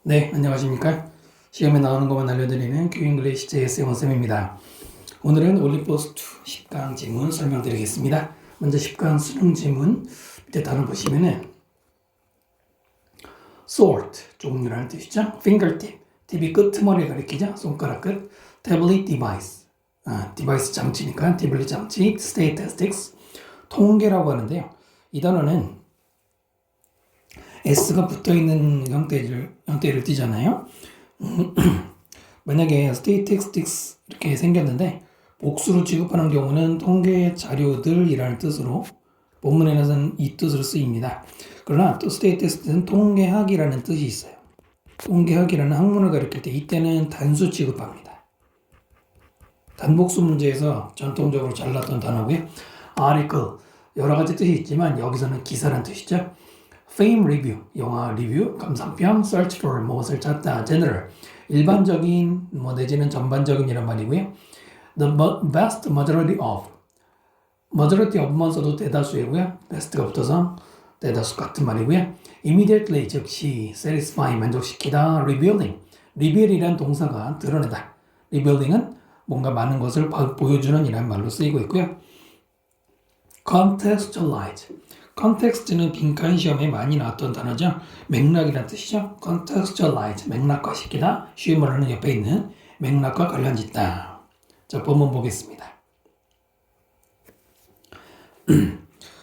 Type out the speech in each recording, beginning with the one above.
네, 안녕하십니까? 시험에 나오는 것만 알려드리는 큐잉글리시 JS 영어쌤입니다. 오늘은 올림포스2 10강 지문 설명드리겠습니다. 먼저 10강 수능 지문 밑에 단어 보시면은 sort, 종류라는 뜻이죠. fingertip, 팁이 끄트머리를 가리키죠. 손가락 끝. tablet device, 디바이스 장치니까 태블릿 장치. statistics, 통계라고 하는데요. 이 단어는 S가 붙어있는 형태를 띠잖아요. 만약에 statistics 이렇게 생겼는데 복수로 취급하는 경우는 통계 자료들이라는 뜻으로 본문에서는 이 뜻으로 쓰입니다. 그러나 또 statistics는 통계학이라는 뜻이 있어요. 통계학이라는 학문을 가리킬 때 이때는 단수 취급합니다. 단복수 문제에서 전통적으로 잘 나왔던 단어고요. article, 여러 가지 뜻이 있지만 여기서는 기사란 뜻이죠. Fame review, 영화 리뷰, 감상평, search for, 무엇을 찾다, general, 일반적인, 내지는 전반적인 이란 말이고요. The vast majority of, majority of만 써도 대다수이고요. best가 붙어서 대다수 같은 말이고요. Immediately, 즉시, satisfy, 만족시키다, revealing, reveal이란 동사가 드러내다. revealing은 뭔가 많은 것을 보여주는 이란 말로 쓰이고 있고요. contextualize, 컨텍스트는 빈칸 시험에 많이 나왔던 단어죠. 맥락이라는 뜻이죠. contextualize, 맥락화시키다. 쉬운 말로는 옆에 있는 맥락과 관련짓다. 자, 본문 보겠습니다.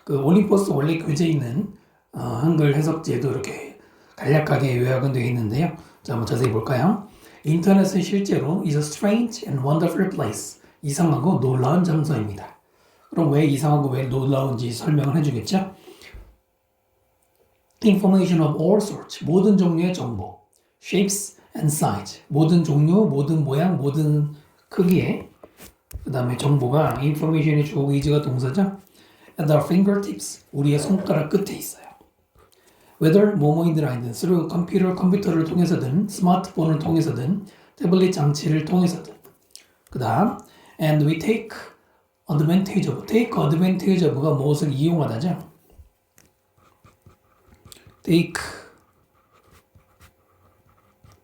그 올림포스 원래 교재에 있는 한글 해석지에도 이렇게 간략하게 요약은 되어 있는데요. 자, 한번 자세히 볼까요? 인터넷은 실제로 is a strange and wonderful place. 이상하고 놀라운 장소입니다. 그럼 왜 이상하고 왜 놀라운지 설명을 해주겠죠? Information of all sorts, 모든 종류의 정보. Shapes and size, 모든 종류, 모든 모양, 모든 크기의. 그 다음에 정보가 information이 주어 의지가 동사죠. At our fingertips, 우리의 손가락 끝에 있어요. Whether 뭐뭐인들 아니든 through 컴퓨터를 통해서든 스마트폰을 통해서든 태블릿 장치를 통해서든. 그 다음 and we take advantage of가 무엇을 이용하다죠. take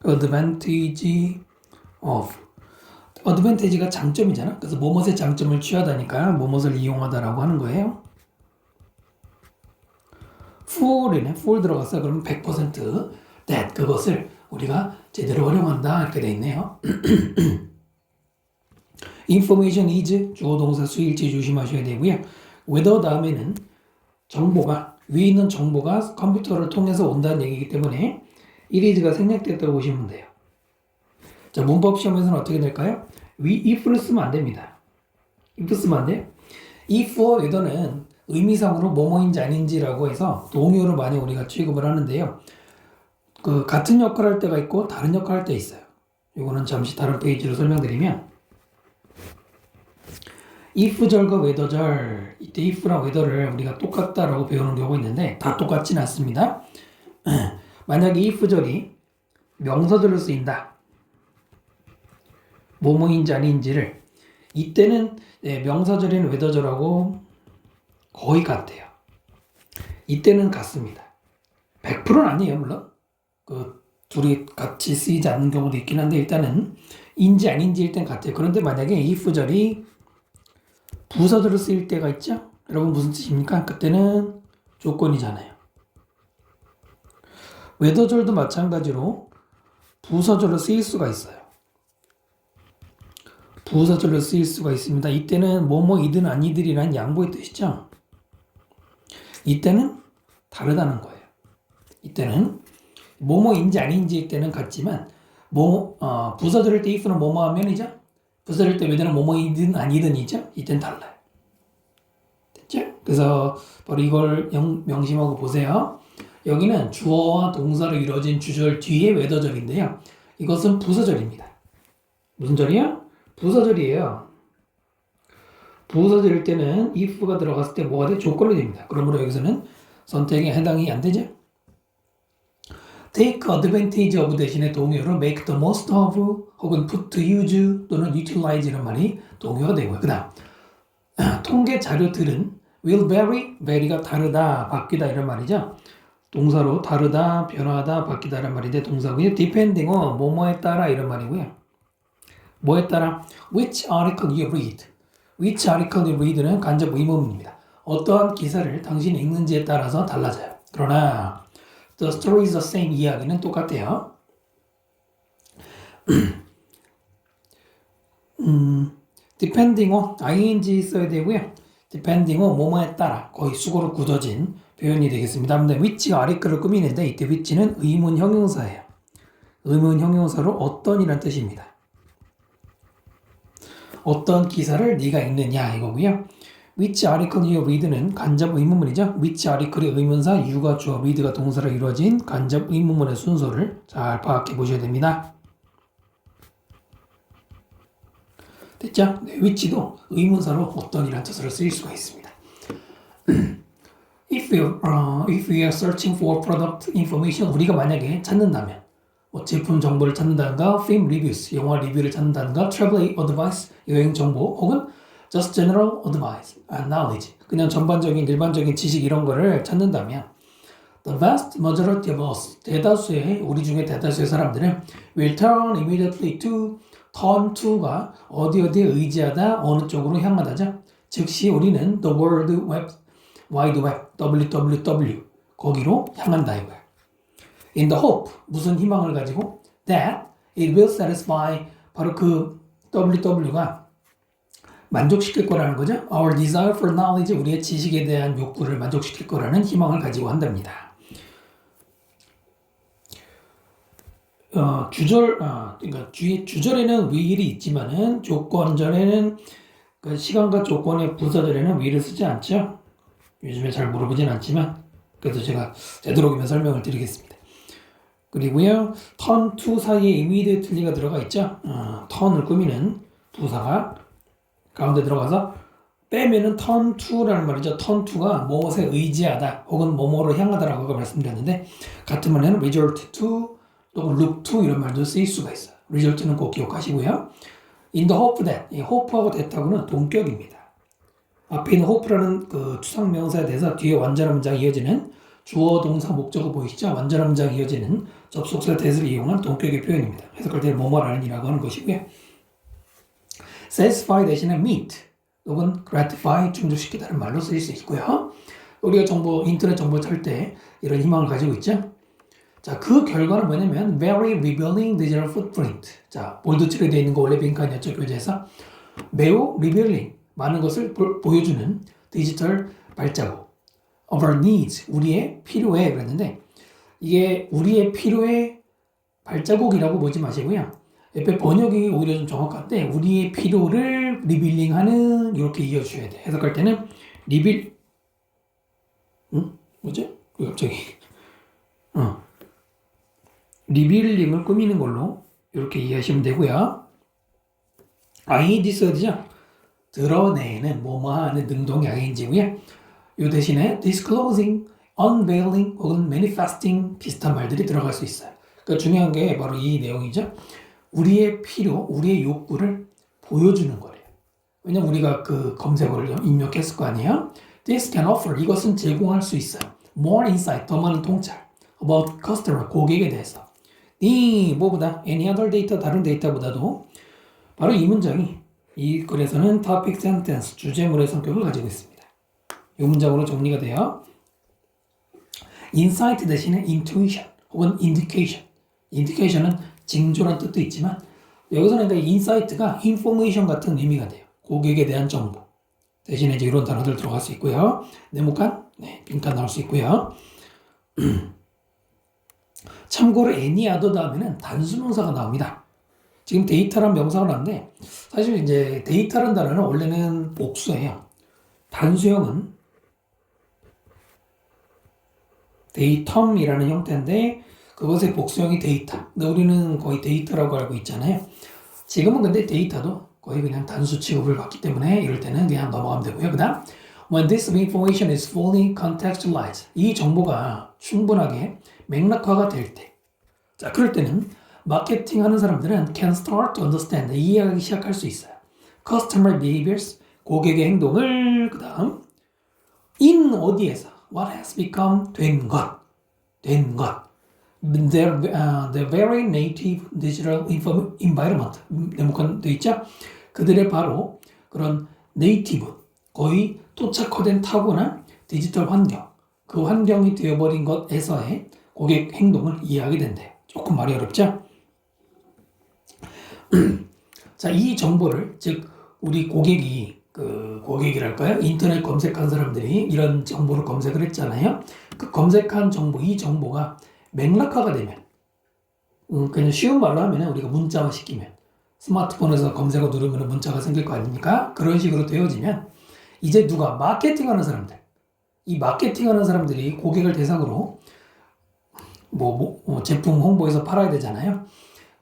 advantage of. advantage가 장점이잖아. 그래서 뭐뭇의 장점을 취하다니까 뭐뭇을 이용하다라고 하는 거예요. full이네. full 들어갔어요. 그러면 100% that, 그것을 우리가 제대로 활용한다 이렇게 돼 있네요. information is 주어 동사 수일치 조심하셔야 되고요. whether 다음에는 정보가 위에 있는 정보가 컴퓨터를 통해서 온다는 얘기이기 때문에 it is가 생략됐다고 보시면 돼요. 자, 문법 시험에서는 어떻게 될까요? if를 쓰면 안 됩니다. if 쓰면 안 돼요. if와 whether는 의미상으로 뭐뭐인지 아닌지라고 해서 동요로 많이 우리가 취급을 하는데요. 그 같은 역할을 할 때가 있고 다른 역할을 할 때 있어요. 이거는 잠시 다른 페이지로 설명드리면 if절과 whether절, 이때 if랑 whether를 우리가 똑같다라고 배우는 경우가 있는데 다 똑같진 않습니다. 만약에 if절이 명사절로 쓰인다. 뭐뭐인지 아닌지를 이때는 명사절인 whether절하고 거의 같아요. 이때는 같습니다. 100%는 아니에요, 물론. 그 둘이 같이 쓰이지 않는 경우도 있긴 한데 일단은 인지 아닌지일 땐 같아요. 그런데 만약에 if절이 부사절로 쓰일 때가 있죠? 여러분 무슨 뜻입니까? 그때는 조건이잖아요. whether절도 마찬가지로 부사절로 쓰일 수가 있어요. 부사절로 쓰일 수가 있습니다. 이때는 뭐뭐이든 아니들이란 양보의 뜻이죠. 이때는 다르다는 거예요. 이때는 뭐뭐인지 아닌지일 때는 같지만 부사절일 때 if는 뭐뭐 하면이죠. 부사절 때 whether는 뭐뭐이든 아니든이죠. 이때는 달라요. 됐죠? 그래서 바로 이걸 명심하고 보세요. 여기는 주어와 동사로 이루어진 주절 뒤에 whether절인데요. 이것은 부사절입니다. 무슨 절이요? 부사절이에요. 부사절일 때는 if가 들어갔을 때 뭐가 돼? 조건이 됩니다. 그러므로 여기서는 선택에 해당이 안 되죠. take advantage of 대신에 동요로 make the most of 혹은 put to use 또는 utilize 이런 말이 동요가 되고요. 그 다음 통계 자료들은 will vary, vary가 다르다, 바뀌다 이런 말이죠. 동사로 다르다, 변화하다, 바뀌다란 말인데 동사고요. depending은 뭐뭐에 따라 이런 말이고요. 뭐에 따라 which article you read. which article you read는 간접 의문입니다. 어떠한 기사를 당신이 읽는지에 따라서 달라져요. 그러나 the story is the same 이야기는 똑같아요. depending on ing 써야 되고요. depending on 뭐뭐에 따라 거의 수고로 굳어진 표현이 되겠습니다. 근데 which가 article을 꾸미는데 이때 which는 의문 형용사예요. 의문 형용사로 어떤이란 뜻입니다. 어떤 기사를 네가 읽느냐 이거고요. which article you read는 간접 의문문이죠. which article의 의문사, you가 주어, read가 동사로 이루어진 간접 의문문의 순서를 잘 파악해 보셔야 됩니다. 됐죠? 네, which도 의문사로 어떤이라는 뜻으로 쓰일 수가 있습니다. if we are searching for product information, 우리가 만약에 찾는다면 뭐 제품 정보를 찾는다든가, film reviews, 영화 리뷰를 찾는다든가, travel advice, 여행 정보, 혹은 just general advice and knowledge, 그냥 전반적인 일반적인 지식 이런 거를 찾는다면 the vast majority of us, 우리 중에 대다수의 사람들은 will turn immediately to, turn to가 어디에 의지하다, 어느 쪽으로 향하다죠. 즉시 우리는 the world wide web, www, 거기로 향한다 이거야. In the hope, 무슨 희망을 가지고 that it will satisfy, 바로 그 www가 만족시킬 거라는 거죠. Our desire for knowledge, 우리의 지식에 대한 욕구를 만족시킬 거라는 희망을 가지고 한답니다. 그러니까 주절에는 will이 있지만은 조건절에는 그 시간과 조건의 부사절에는 will을 쓰지 않죠. 요즘에 잘 물어보진 않지만 그래도 제가 되도록이면 설명을 드리겠습니다. 그리고요, turn to 사이에 immediately가 들어가 있죠. turn을 꾸미는 부사가 가운데 들어가서 빼면은 turn to라는 말이죠. turn to가 무엇에 의지하다 혹은 뭐뭐로 향하다라고 말씀드렸는데 같은 말에는 result to 또는 look to 이런 말도 쓰일 수가 있어요. result는 꼭 기억하시고요. in the hope that, 이 hope하고 that하고는 동격입니다. 앞에 있는 hope라는 그 추상명사에 대해서 뒤에 완전한 문장이 이어지는 주어, 동사, 목적어 보이시죠? 완전한 문장이 이어지는 접속사 that을 이용한 동격의 표현입니다. 해석할 때는 뭐뭐라는 이라고 하는 것이고요. satisfy 대신에 meet 혹은 gratify, 충족시키다는 말로 쓰일 수 있고요. 우리가 인터넷 정보를 찾을 때 이런 희망을 가지고 있죠. 자, 그 결과는 뭐냐면 very revealing digital footprint. 자, 볼드칠에 되어 있는 거 원래 빈칸이었죠, 교재에서. 매우 revealing, 많은 것을 보여주는 디지털 발자국. of our needs, 우리의 필요에 그랬는데 이게 우리의 필요의 발자국이라고 보지 마시고요. 옆에 번역이 오히려 좀 정확한데 우리의 필요를 리빌링하는 이렇게 이어주셔야 돼. 해석할 때는 뭐지? 갑자기 리빌링을 꾸미는 걸로 이렇게 이해하시면 되고요. ing 써야 되죠? 드러내는 뭐뭐하는 능동의 ing고요. 이 대신에 disclosing, unveiling 혹은 manifesting 비슷한 말들이 들어갈 수 있어요. 그러니까 중요한 게 바로 이 내용이죠. 우리의 필요, 우리의 욕구를 보여주는 거예요. 왜냐면 우리가 그 검색어를 입력했을 거 아니에요. This can offer, 이것은 제공할 수 있어요. More insight, 더 많은 통찰. About customer, 고객에 대해서. 이 뭐보다, any other data, 다른 데이터보다도 바로 이 문장이 이 글에서는 topic sentence, 주제문의 성격을 가지고 있습니다. 이 문장으로 정리가 돼요. insight 대신에 intuition 혹은 indication. indication은 징조란 뜻도 있지만 여기서는 그러니까 insight가 information 같은 의미가 돼요. 고객에 대한 정보. 대신에 이제 이런 단어들 들어갈 수 있고요. 네모칸, 빈칸 나올 수 있고요. 참고로 any other 다음에는 단수명사가 나옵니다. 지금 데이터란 명사가 나왔는데 사실 이제 데이터란 단어는 원래는 복수예요. 단수형은 데이텀이라는 형태인데 그것의 복수형이 데이터. 근데 우리는 거의 데이터라고 알고 있잖아요. 지금은 근데 데이터도 거의 그냥 단수 취급을 받기 때문에 이럴 때는 그냥 넘어가면 되고요. 그 다음 when this information is fully contextualized, 이 정보가 충분하게 맥락화가 될 때, 자 그럴 때는 마케팅 하는 사람들은 can start to understand, 이해하기 시작할 수 있어요. customer behaviors, 고객의 행동을. 그 다음 in 어디에서 what has become, 된 것. 된 것. The very native digital environment. 네모칸 돼 있죠? 그들의 바로 그런 네이티브, 거의 토착화된 타고난 디지털 환경, 그 환경이 되어버린 것에서의 고객 행동을 이해하게 된대요. 조금 말이 어렵죠? 자, 이 정보를, 즉, 우리 고객이랄까요? 인터넷 검색한 사람들이 이런 정보를 검색을 했잖아요. 그 검색한 정보, 이 정보가 맥락화가 되면, 그냥 쉬운 말로 하면 우리가 문자화 시키면, 스마트폰에서 검색어 누르면 문자가 생길 거 아닙니까? 그런 식으로 되어지면, 이제 누가 마케팅하는 사람들, 이 마케팅하는 사람들이 고객을 대상으로 제품 홍보해서 팔아야 되잖아요.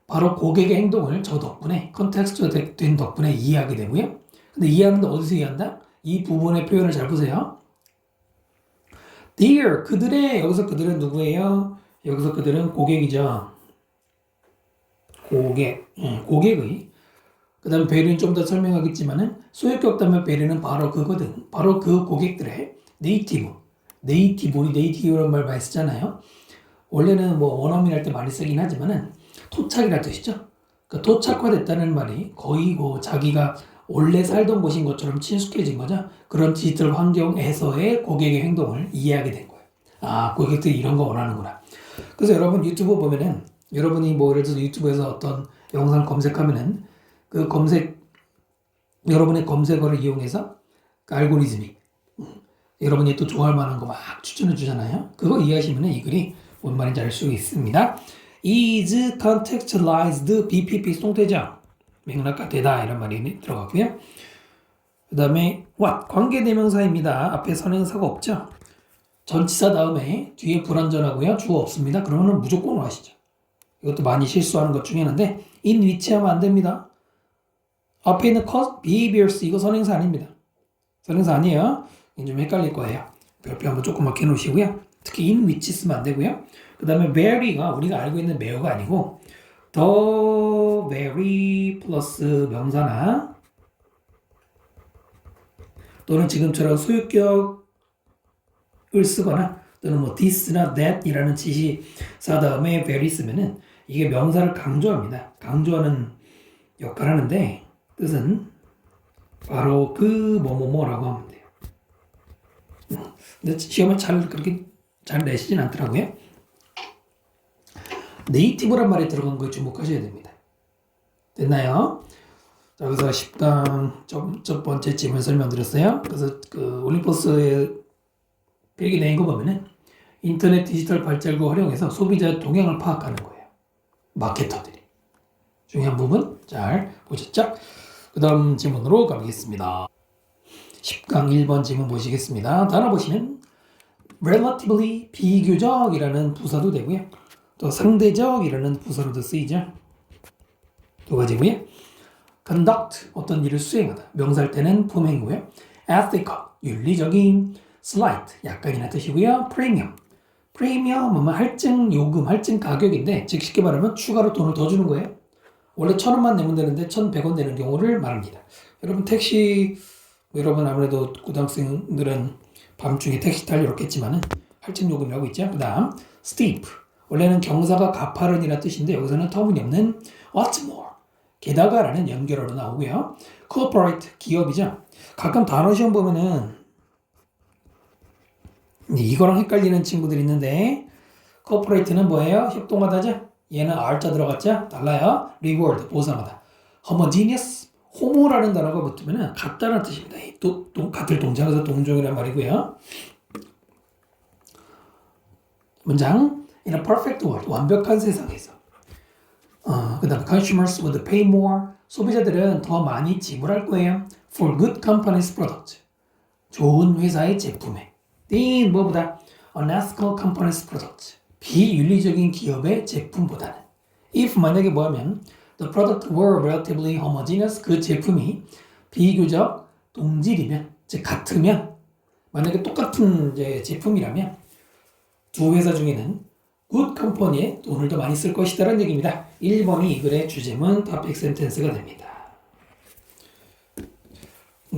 바로 고객의 행동을 저 덕분에, 컨텍스트 된 덕분에 이해하게 되고요. 근데 이해하는데 어디서 이해한다? 이 부분의 표현을 잘 보세요. Their, 그들의, 여기서 그들은 누구예요? 여기서 그들은 고객이죠. 고객의. 그 다음에 베리는 좀 더 설명하겠지만은, 소유격 다음에 베리는 바로 그거든. 바로 그 고객들의 우리 네이티브란 말 많이 쓰잖아요. 원래는 원어민 할 때 많이 쓰긴 하지만은, 토착이라는 뜻이죠. 그 토착화됐다는 말이 거의 자기가 원래 살던 곳인 것처럼 친숙해진 거죠. 그런 디지털 환경에서의 고객의 행동을 이해하게 된 거예요. 아, 고객들이 이런 거 원하는구나. 그래서 여러분 유튜브 보면은, 여러분이 예를 들어서 유튜브에서 어떤 영상을 검색하면은, 여러분의 검색어를 이용해서 그 알고리즘이 여러분이 또 좋아할 만한 거 막 추천해 주잖아요. 그거 이해하시면 이 글이 뭔 말인지 알 수 있습니다. is contextualized BPP 수동태죠. 맥락화되다 이런 말이 들어갔고요. 그 다음에 what 관계대명사입니다. 앞에 선행사가 없죠. 전치사 다음에 뒤에 불완전하고요. 주어 없습니다. 그러면 무조건 하시죠. 이것도 많이 실수하는 것 중에 하나인데 in which 하면 안 됩니다. 앞에 있는 cause, behaviors 이거 선행사 아닙니다. 선행사 아니에요. 좀 헷갈릴 거예요. 별표 한번 조금만 해놓으시고요. 특히 in which 쓰면 안 되고요. 그 다음에 very가 우리가 알고 있는 매우가 아니고 the very 플러스 명사나 또는 지금처럼 소유격을 쓰거나 또는 this나 that이라는 지시사 다음에 very 쓰면은 이게 명사를 강조합니다. 강조하는 역할을 하는데 뜻은 바로 그 뭐뭐뭐라고 하면 돼요. 근데 시험을 그렇게 잘 내시진 않더라고요. 네이티브란 말이 들어간 거에 주목하셔야 됩니다. 됐나요? 자, 여기서 10강 첫 번째 질문 설명드렸어요. 그래서 그 올림포스의 필기 내인 거 보면은 인터넷 디지털 발달을 활용해서 소비자의 동향을 파악하는 거예요. 마케터들이. 중요한 부분 잘 보셨죠? 그 다음 질문으로 가보겠습니다. 10강 1번 질문 보시겠습니다. 단어 보시면 relatively 비교적이라는 부사도 되고요. 또 상대적이라는 부사로도 쓰이죠. 두 가지고요. conduct 어떤 일을 수행하다. 명사할 때는 품행이고요. ethical 윤리적인. slight 약간이나 뜻이고요. premium 할증 요금, 할증 가격인데 즉 쉽게 말하면 추가로 돈을 더 주는 거예요. 원래 1,000원만 내면 되는데 1,100원 내는 경우를 말합니다. 여러분 택시 여러분 아무래도 고등학생들은 밤중에 택시 탈 일 없겠지만은 할증 요금이라고 있죠. 그 다음 steep 원래는 경사가 가파른이라는 뜻인데 여기서는 터무니없는 what's more 게다가라는 연결어로 나오고요. corporate 기업이죠. 가끔 단어 시험 보면은 이거랑 헷갈리는 친구들이 있는데 corporate는 뭐예요? 협동하다죠. 얘는 R자 들어갔죠? 달라요. reward 보상하다. homogeneous 호모라는 단어가 붙으면 같다는 뜻입니다. 같을 동작에서 동종이란 말이고요. 문장 In a perfect world 완벽한 세상에서 그 다음 consumers would pay more 소비자들은 더 많이 지불할 거예요. For good company's product 좋은 회사의 제품에 than 뭐보다 unethical company's product 비윤리적인 기업의 제품보다는 if 만약에 뭐하면 the product were relatively homogeneous 그 제품이 비교적 동질이면 즉 같으면 만약에 똑같은 이제 제품이라면 두 회사 중에는 good company에 돈을 더 많이 쓸 것이다라는 얘기입니다. 1번이 이 글의 주제문 topic sentence가 됩니다.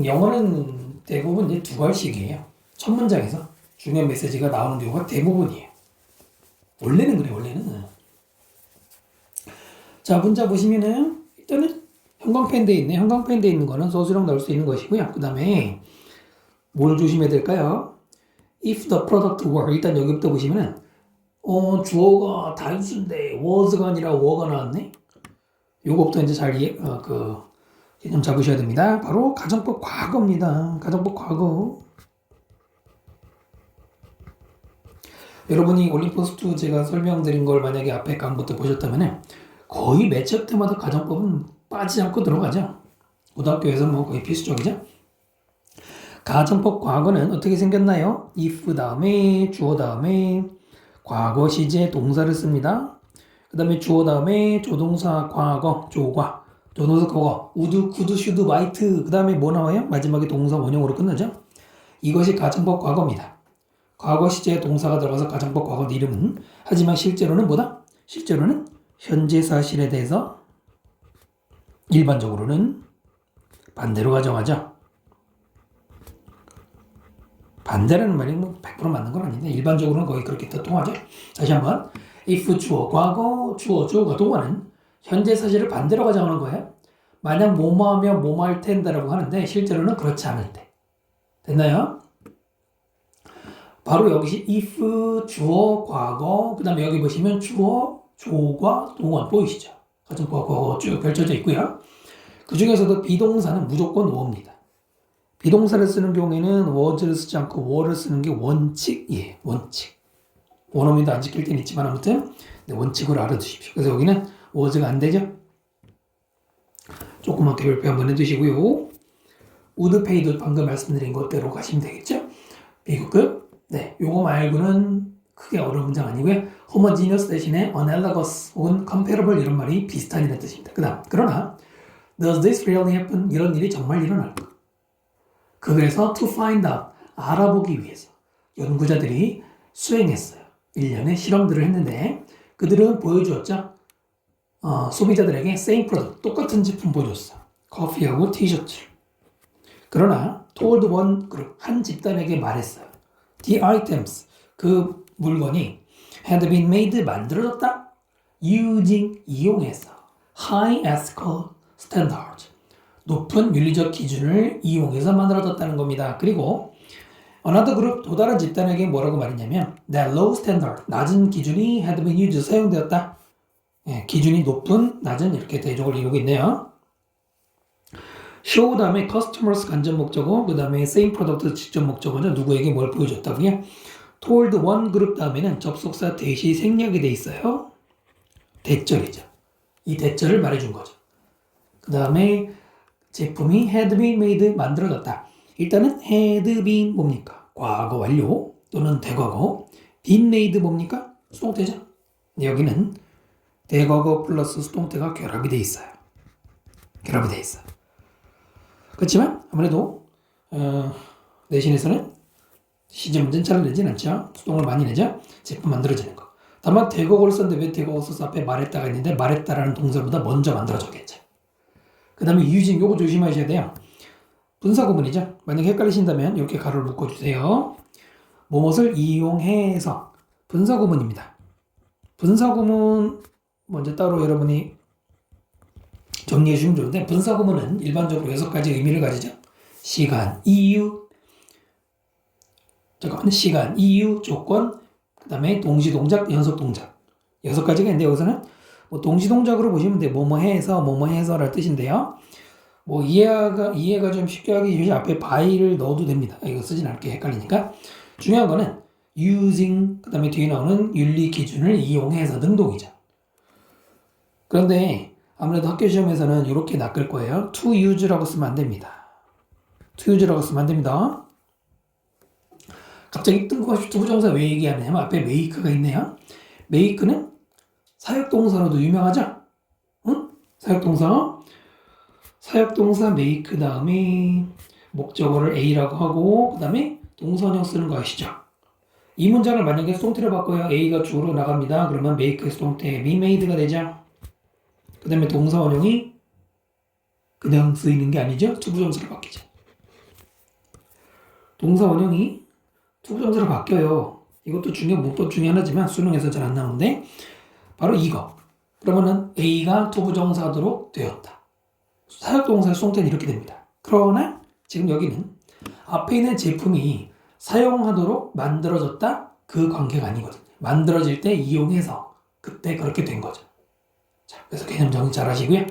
영어는 대부분 이제 두 갈씩이에요. 첫 문장에서 중요한 메시지가 나오는 경우가 대부분이에요. 원래는 그래, 원래는. 자, 문자 보시면은 일단은 형광펜 돼 있네. 형광펜 돼 있는 거는 서술형 나올 수 있는 것이고요. 그 다음에 뭘 조심해야 될까요? If the product were, 일단 여기부터 보시면은 주어가 단수인데 was가 아니라 were가 나왔네. 요거부터 이제 잘 개념 잡으셔야 됩니다. 바로 가정법 과거입니다. 가정법 과거. 여러분이 올림포스2 제가 설명드린 걸 만약에 앞에 강부터 보셨다면 거의 매 챕터마다 가정법은 빠지지 않고 들어가죠. 고등학교에서 뭐 거의 필수적이죠. 가정법 과거는 어떻게 생겼나요? if 다음에 주어 다음에 과거 시제 동사를 씁니다. 그 다음에 주어 다음에 조동사 과거 조과 조동사 과거 would, could, should, might 그 다음에 뭐 나와요? 마지막에 동사 원형으로 끝나죠. 이것이 가정법 과거입니다. 과거 시제에 동사가 들어가서 가정법 과거 이름은 하지만 실제로는 뭐다? 실제로는 현재 사실에 대해서 일반적으로는 반대로 가정하죠. 반대라는 말이 뭐 100% 맞는 건 아닌데 일반적으로는 거의 그렇게 통하죠. 다시 한번 if 주어 과거 주어 주어가 동화는 현재 사실을 반대로 가정하는 거예요. 만약 뭐뭐 하면 뭐뭐 할 텐데라고 하는데 실제로는 그렇지 않을 때. 됐나요? 바로 여기서 if 주어 과거 그 다음에 여기 보시면 주어 조과 동원 보이시죠? 가정법 과거 쭉 펼쳐져 있고요. 그 중에서도 비동사는 무조건 were입니다. 비동사를 쓰는 경우에는 was를 쓰지 않고 were를 쓰는 게 원칙이에요. 원칙. 원어민도 안 지킬 때는 있지만 아무튼 원칙으로 알아두십시오. 그래서 여기는 was가 안 되죠. 조그맣게 별표 한번 해두시고요. would pay도 방금 말씀드린 것대로 가시면 되겠죠. 비교급. 네, 요거 말고는 크게 어려운 문장 아니고요. homogeneous 대신에 analogous 혹은 comparable 이런 말이 비슷한이라는 뜻입니다. 그러나 does this really happen? 이런 일이 정말 일어날까? 그래서 to find out, 알아보기 위해서 연구자들이 수행했어요. 1년의 실험들을 했는데 그들은 보여주었죠. 소비자들에게 same product, 똑같은 제품 보여줬어. 커피하고 티셔츠를. 그러나 told one group, 한 집단에게 말했어요. The items, 그 물건이 had been made, 만들어졌다. using, 이용해서 high ethical standard, 높은 윤리적 기준을 이용해서 만들어졌다는 겁니다. 그리고 another group, 또 다른 집단에게 뭐라고 말했냐면 that low standard, 낮은 기준이 had been used, 사용되었다. 예, 기준이 높은, 낮은 이렇게 대조를 이루고 있네요. show 다음에 customers 간접 목적어, 그 다음에 same product 직접 목적어죠. 누구에게 뭘 보여줬다고요? told one group 다음에는 접속사 대시 생략이 돼 있어요. 대절이죠. 이 대절을 말해준 거죠. 그 다음에 제품이 had been made, 만들어졌다. 일단은 had been 뭡니까? 과거 완료 또는 대과거. been made 뭡니까? 수동태죠. 여기는 대과거 플러스 수동태가 결합이 돼 있어요. 결합이 돼 있어요. 그렇지만 아무래도 내신에서는 시제 문제는 잘 내진 않죠. 수동을 많이 내죠. 제품 만들어지는 거. 다만 대과거를 썼는데 왜 대과거 써서 앞에 말했다가 있는데 말했다라는 동사보다 먼저 만들어졌겠죠. 그 다음에 using, 요거 조심하셔야 돼요. 분사 구문이죠. 만약에 헷갈리신다면 이렇게 가로를 묶어주세요. 무엇을 이용해서 분사 구문입니다. 분사 구문 먼저 따로 여러분이 정리해 주시면 좋은데 분사 구문은 일반적으로 6가지 의미를 가지죠. 시간, 이유, 시간, 이유, 조건, 그 다음에 동시동작, 연속동작 6가지가 있는데 여기서는 뭐 동시동작으로 보시면 돼요. 뭐뭐 해서라는 뜻인데요. 뭐 이해가 좀 쉽게 하기 위해서 앞에 by를 넣어도 됩니다. 이거 쓰진 않을게 헷갈리니까. 중요한 거는 using, 그 다음에 뒤에 나오는 윤리 기준을 이용해서 능동이죠. 그런데 아무래도 학교 시험에서는 이렇게 낚을 거예요. to use라고 쓰면 안 됩니다. to use라고 쓰면 안 됩니다. 갑자기 뜬금없이 투부정사 왜 얘기하냐면 앞에 make가 있네요. make는 사역동사로도 유명하죠? 응? 사역동사 make 다음에 목적어를 A라고 하고 그 다음에 동사원형 쓰는 거 아시죠? 이 문장을 만약에 수동태로 바꿔요. A가 주어로 나갑니다. 그러면 make 수동태 be made가 되죠. 그 다음에 동사원형이 그냥 쓰이는 게 아니죠. 투부정사로 바뀌죠. 동사원형이 투부정사로 바뀌어요. 이것도 중요한 문법 중에 하나지만 수능에서 잘 안 나오는데 바로 이거. 그러면은 A가 투부정사도록 되었다. 사역동사의 수동태는 이렇게 됩니다. 그러나 지금 여기는 앞에 있는 제품이 사용하도록 만들어졌다? 그 관계가 아니거든요. 만들어질 때 이용해서 그때 그렇게 된 거죠. 자, 그래서 개념 정리 잘 하시고요.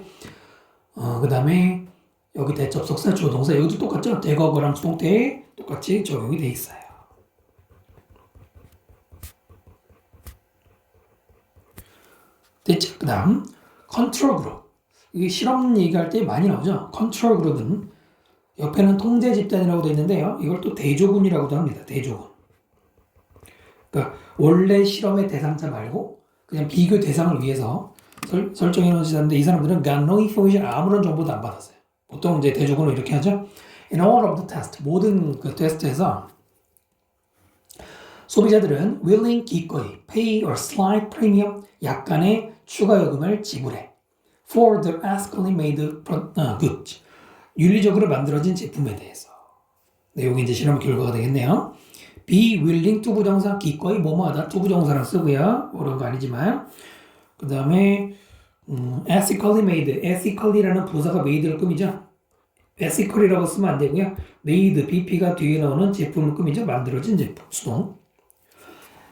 그 다음에 여기 대접속사, 주어동사 여기도 똑같죠? 대거거랑 수동태에 똑같이 적용이 돼 있어요. 됐죠? 그 다음 컨트롤 그룹. 이게 실험 얘기할 때 많이 나오죠? 컨트롤 그룹은 옆에는 통제 집단이라고 되어 있는데요. 이걸 또 대조군이라고도 합니다. 대조군. 그러니까 원래 실험의 대상자 말고 그냥 비교 대상을 위해서 설정해 놓은 시사인데 이 사람들은 got no information 아무런 정보도 안 받았어요. 보통 이제 대조군을 이렇게 하죠. In all of the test 모든 그 테스트에서 소비자들은 willing 기꺼이 pay or slight premium 약간의 추가 요금을 지불해 for the ethically made goods 윤리적으로 만들어진 제품에 대해서. 네, 여기 이제 실험 결과가 되겠네요. be willing 투부정사 기꺼이 뭐뭐하다 투부정사랑 쓰고요. 어려운 거 아니지만 그 다음에 ethically made ethically라는 부사가 made를 꾸미죠. ethical이라고 쓰면 안 되고요. made bp가 뒤에 나오는 제품을 꾸미죠. 만들어진 제품 수동.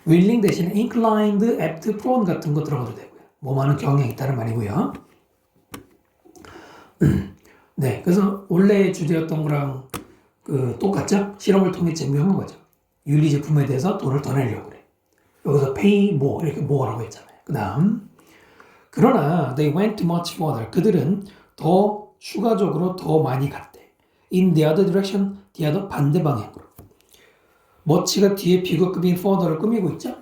willing 대신에 inclined, apt, prone 같은 거 들어가도 되고요. 뭐하는 경향이 있다는 말이고요. 네, 그래서 원래 주제였던 거랑 그 똑같죠? 실험을 통해 증명한 거죠. 윤리 제품에 대해서 돈을 더 내려고 그래. 여기서 pay more 이렇게 more라고 했잖아요. 그 다음 그러나 they went much further. 그들은 더 추가적으로 더 많이 갔대. In the other direction, the other 반대 방향으로. much가 뒤에 비거급인 further를 꾸미고 있죠?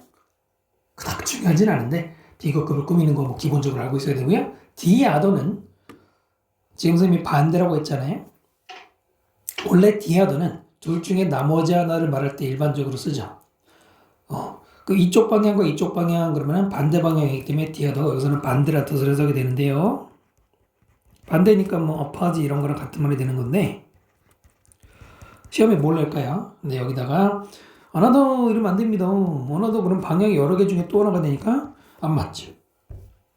그닥 중요하진 않은데 비거급을 꾸미는 거 뭐 기본적으로 알고 있어야 되고요. the other는 지금 선생님이 반대라고 했잖아요. 원래 the other는 둘 중에 나머지 하나를 말할 때 일반적으로 쓰죠. 그 이쪽 방향과 이쪽 방향 그러면 반대 방향이기 때문에 the other가 여기서는 반대라 뜻을 해석이 되는데요. 반대니까 뭐 opposite 이런 거랑 같은 말이 되는 건데 시험에 뭘 낼까요? 근데 여기다가 another 이러면 안 됩니다. another 그럼 방향이 여러 개 중에 또 하나가 되니까 안 맞죠.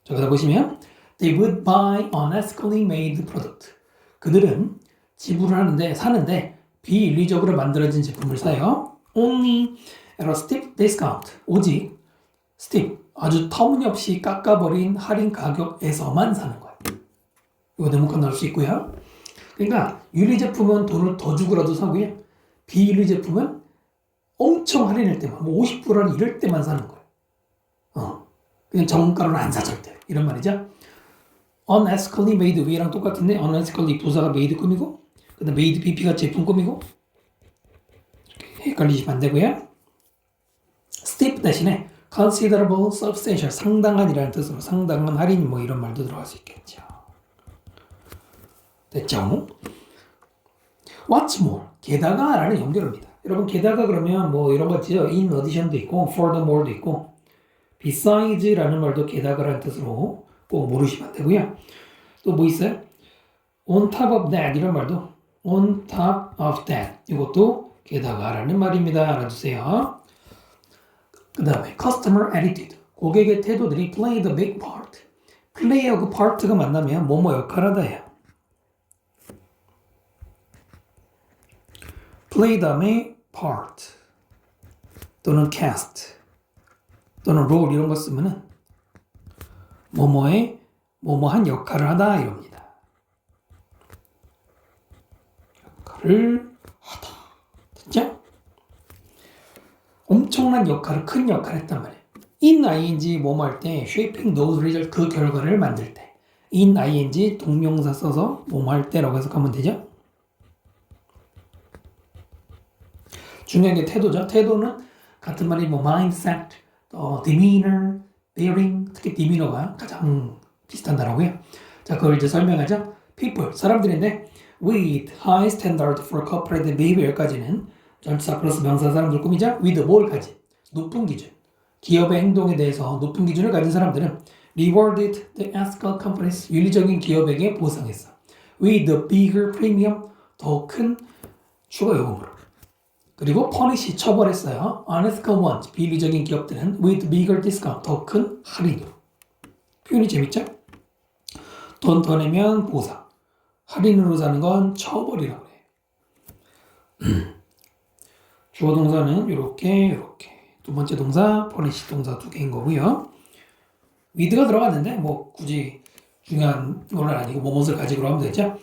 자, 여기다 보시면 they would buy unethically made product. 그들은 지불을 하는데 사는데 비윤리적으로 만들어진 제품을 사요. Only at a steep discount. 오직 steep 아주 터무니없이 깎아버린 할인 가격에서만 사는 거예요. 이거 네모칸 나올 수 있고요. 그러니까 윤리 제품은 돈을 더 주고라도 사고요. 비윤리 제품은 엄청 할인할 때만, 뭐 50%는 이럴 때만 사는 거예요. 그냥 정가로는 안 사 절대. 이런 말이죠. unethically made 위랑 똑같은데 unethically 부사가 made 꾸미고 그다음 made BP가 제품 꾸미고 이렇게 헷갈리시면 안 되고요. steep 대신에 considerable, substantial 상당한이라는 뜻으로 상당한 할인 뭐 이런 말도 들어갈 수 있겠죠. 됐죠? What's more, 게다가라는 연결입니다. 여러분 게다가 그러면 뭐 이런 거 있죠. in addition도 있고 furthermore도 있고 beside스라는 말도 게다가라는 뜻으로 꼭 모르시면 안 되고요. 또 뭐 있어요? on top of that 이런 말도 on top of that 이것도 게다가라는 말입니다. 알아두세요. 그 다음에 customer attitude 고객의 태도들이 play the big part play하고 part가 만나면 뭐뭐 역할하다예요. play 다음에 part 또는 cast 또는 role 이런 거 쓰면은 뭐뭐의 뭐뭐한 역할을 하다 이럽니다. 역할을 하다. 됐죠? 엄청난 역할을 큰 역할을 했단 말이에요. in ing 뭐뭐 할 때 shaping those results 그 결과를 만들 때 in ing 동명사 써서 뭐뭐 할 때라고 해석하면 되죠. 중요한 게 태도죠. 태도는 같은 말이 뭐 mindset, demeanor, bearing, 특히 demeanor가 가장 비슷한 단어고요. 자, 그걸 이제 설명하죠. people, 사람들인데 with high standard for corporate behavior까지는 전치사 플러스 명사 사람들 꾸미자 with 뭐를까지 높은 기준. 기업의 행동에 대해서 높은 기준을 가진 사람들은 rewarded the ethical companies 윤리적인 기업에게 보상했어. with the bigger premium 더 큰 추가 요금으로. 그리고 punish 처벌했어요. unethical ones 비리적인 기업들은 with bigger discount 더 큰 할인으로. 표현이 재밌죠? 돈 더 내면 보상. 할인으로 사는 건 처벌이라고 해요. 주어 동사는 이렇게 두 번째 동사 punish 동사 두 개인 거고요. with가 들어갔는데 뭐 굳이 중요한 건 아니고 뭐뭇을 가지고 하면 되죠.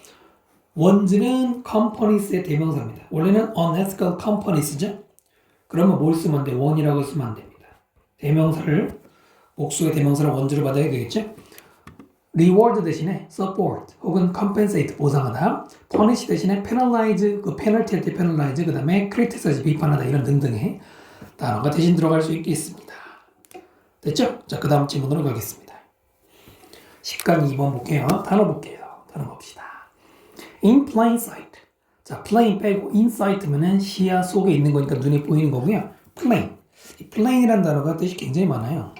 ones는 companies의 대명사입니다. 원래는 unethical companies죠. 그러면 뭘 쓰면 돼? one이라고 쓰면 안 됩니다. 대명사를 복수의 대명사를 ones로 받아야 되겠죠. reward 대신에 support 혹은 compensate 보상하다, punish 대신에 penalize 그 penalty 할 때 penalize 그 다음에 criticize 비판하다 이런 등등의 단어가 대신 들어갈 수 있겠습니다. 됐죠? 자, 그 다음 질문으로 가겠습니다. 10강 2번 볼게요. 단어 볼게요. 단어 봅시다. in plain sight. 자, plain 빼고 insight면은 시야 속에 있는 거니까 눈에 보이는 거고요. plain. 이 plain이라는 단어가 뜻이 굉장히 많아요.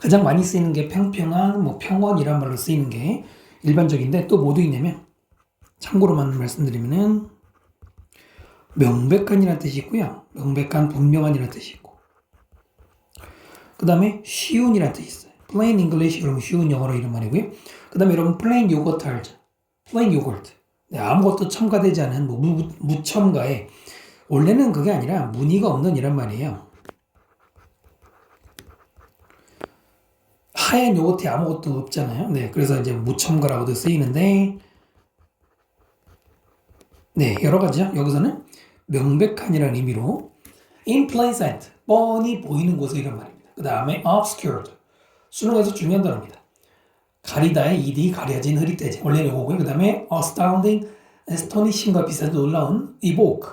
가장 많이 쓰이는 게 평평한, 뭐 평원이란 말로 쓰이는 게 일반적인데 또 뭐도 있냐면 참고로만 말씀드리면은 명백한이라는 뜻이 있고요. 명백한, 분명한이라는 뜻이 있고 그 다음에 쉬운이라는 뜻이 있어요. plain English 그러면 쉬운 영어로 이런 말이고요. 그 다음에 여러분 plain 요거트 알죠? plain 요거트. 네, 아무것도 첨가되지 않은 뭐 무첨가에 원래는 그게 아니라 무늬가 없는 이란 말이에요. 하얀 요거트에 아무것도 없잖아요. 네, 그래서 이제 무첨가라고도 쓰이는데, 네, 여러 가지죠. 여기서는 명백한이라는 의미로 in plain sight, 뻔히 보이는 곳에 이런 말입니다. 그 다음에 obscured, 수능에서 중요한 단어입니다. 가리다의 ED, 가려진, 흐릿해진. 원래는 요거고요. 그 다음에 astounding, astonishing과 비슷한 놀라운 evoke.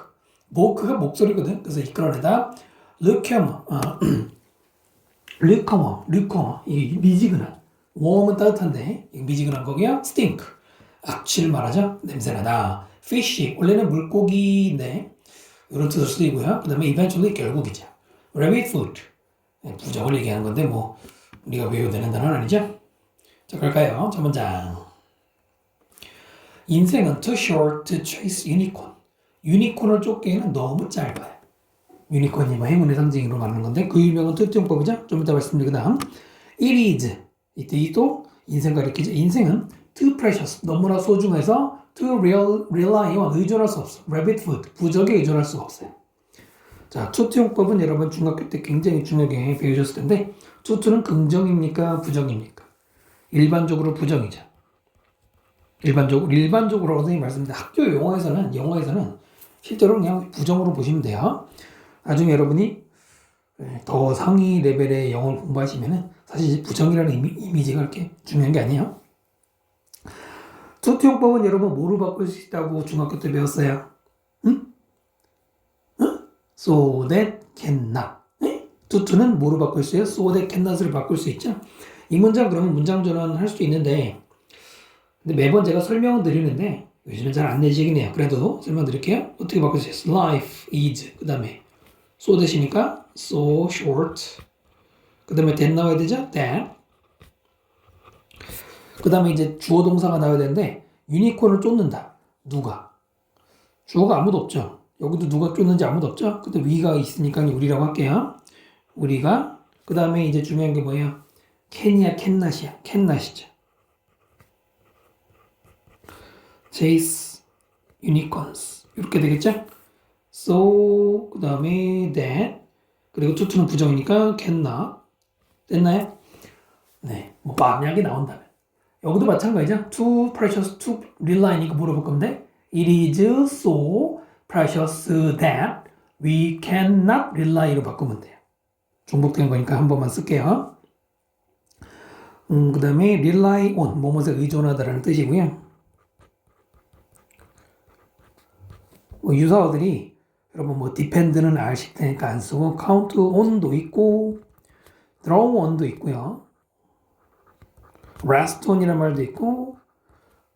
evoke가 목소리거든. 그래서 이끌어내다. lukewarm, 이 미지근한. warm은 따뜻한데 미지근한 거고요. stink, 악취를 말하죠. 냄새나다. fishy, 원래는 물고기인데 이런 뜻으로 쓰이고요. 그 다음에 eventually, 결국이죠. rabbit foot, 부정을 얘기하는 건데 뭐 우리가 외워야 되는 단어는 아니죠. 자, 갈까요? 첫 문장. 인생은 too short to chase unicorn. 유니콘을 쫓기에는 너무 짧아요. 유니콘이 뭐 행운의 상징으로 말하는 건데 그 유명한 특정법이죠. 좀 이따 말씀드리고 다음. It is. 이때 이 또 인생 가리키죠. 인생은 too precious. 너무나 소중해서 to rely on. 의존할 수 없어. rabbit foot. 부적에 의존할 수가 없어요. 자, 투투용법은 여러분 중학교 때 굉장히 중요하게 배우셨을 텐데 투투는 긍정입니까? 부정입니까? 일반적으로 부정이죠. 일반적으로 선생님이 말씀드린 학교 영어에서는 실제로 그냥 부정으로 보시면 돼요. 나중에 여러분이 더 상위 레벨의 영어를 공부하시면은 사실 부정이라는 이미지가 그렇게 중요한 게 아니에요. 투투용법은 여러분 뭐로 바꿀 수 있다고 중학교 때 배웠어요? 응? So that cannot. 투투는 뭐로 바꿀 수 있어요? So that cannot을 바꿀 수 있죠. 이 문장 그러면 문장 전환할 수도 있는데 근데 매번 제가 설명을 드리는데 요즘은 잘 안 내시긴 해요. 그래도 설명드릴게요. 어떻게 바꿀 수 있어요? Life is 그 다음에 so 대시니까 so short 그 다음에 that 나와야 되죠? that 그 다음에 이제 주어 동사가 나와야 되는데 유니콘을 쫓는다. 누가? 주어가 아무도 없죠. 여기도 누가 쫓는지 아무도 없죠. 근데 위가 있으니까 우리라고 할게요. 우리가 그 다음에 이제 중요한 게 뭐예요? 캔이야 캔낫이야 캔낫이죠. chase unicorns 이렇게 되겠죠? so 그 다음에 that 그리고 투투는 부정이니까 cannot 됐나요? 네, 뭐 만약에 나온다면 여기도 마찬가지죠. too precious to rely니까 물어볼 건데 it is so precious that we cannot rely로 바꾸면 돼요. 중복된 거니까 한 번만 쓸게요. 그 다음에 rely on 뭐뭐에 의존하다라는 뜻이고요. 유사어들이 여러분 뭐 depend는 R식 되니까 안 쓰고 count on도 있고 draw on도 있고요. rest on이라는 말도 있고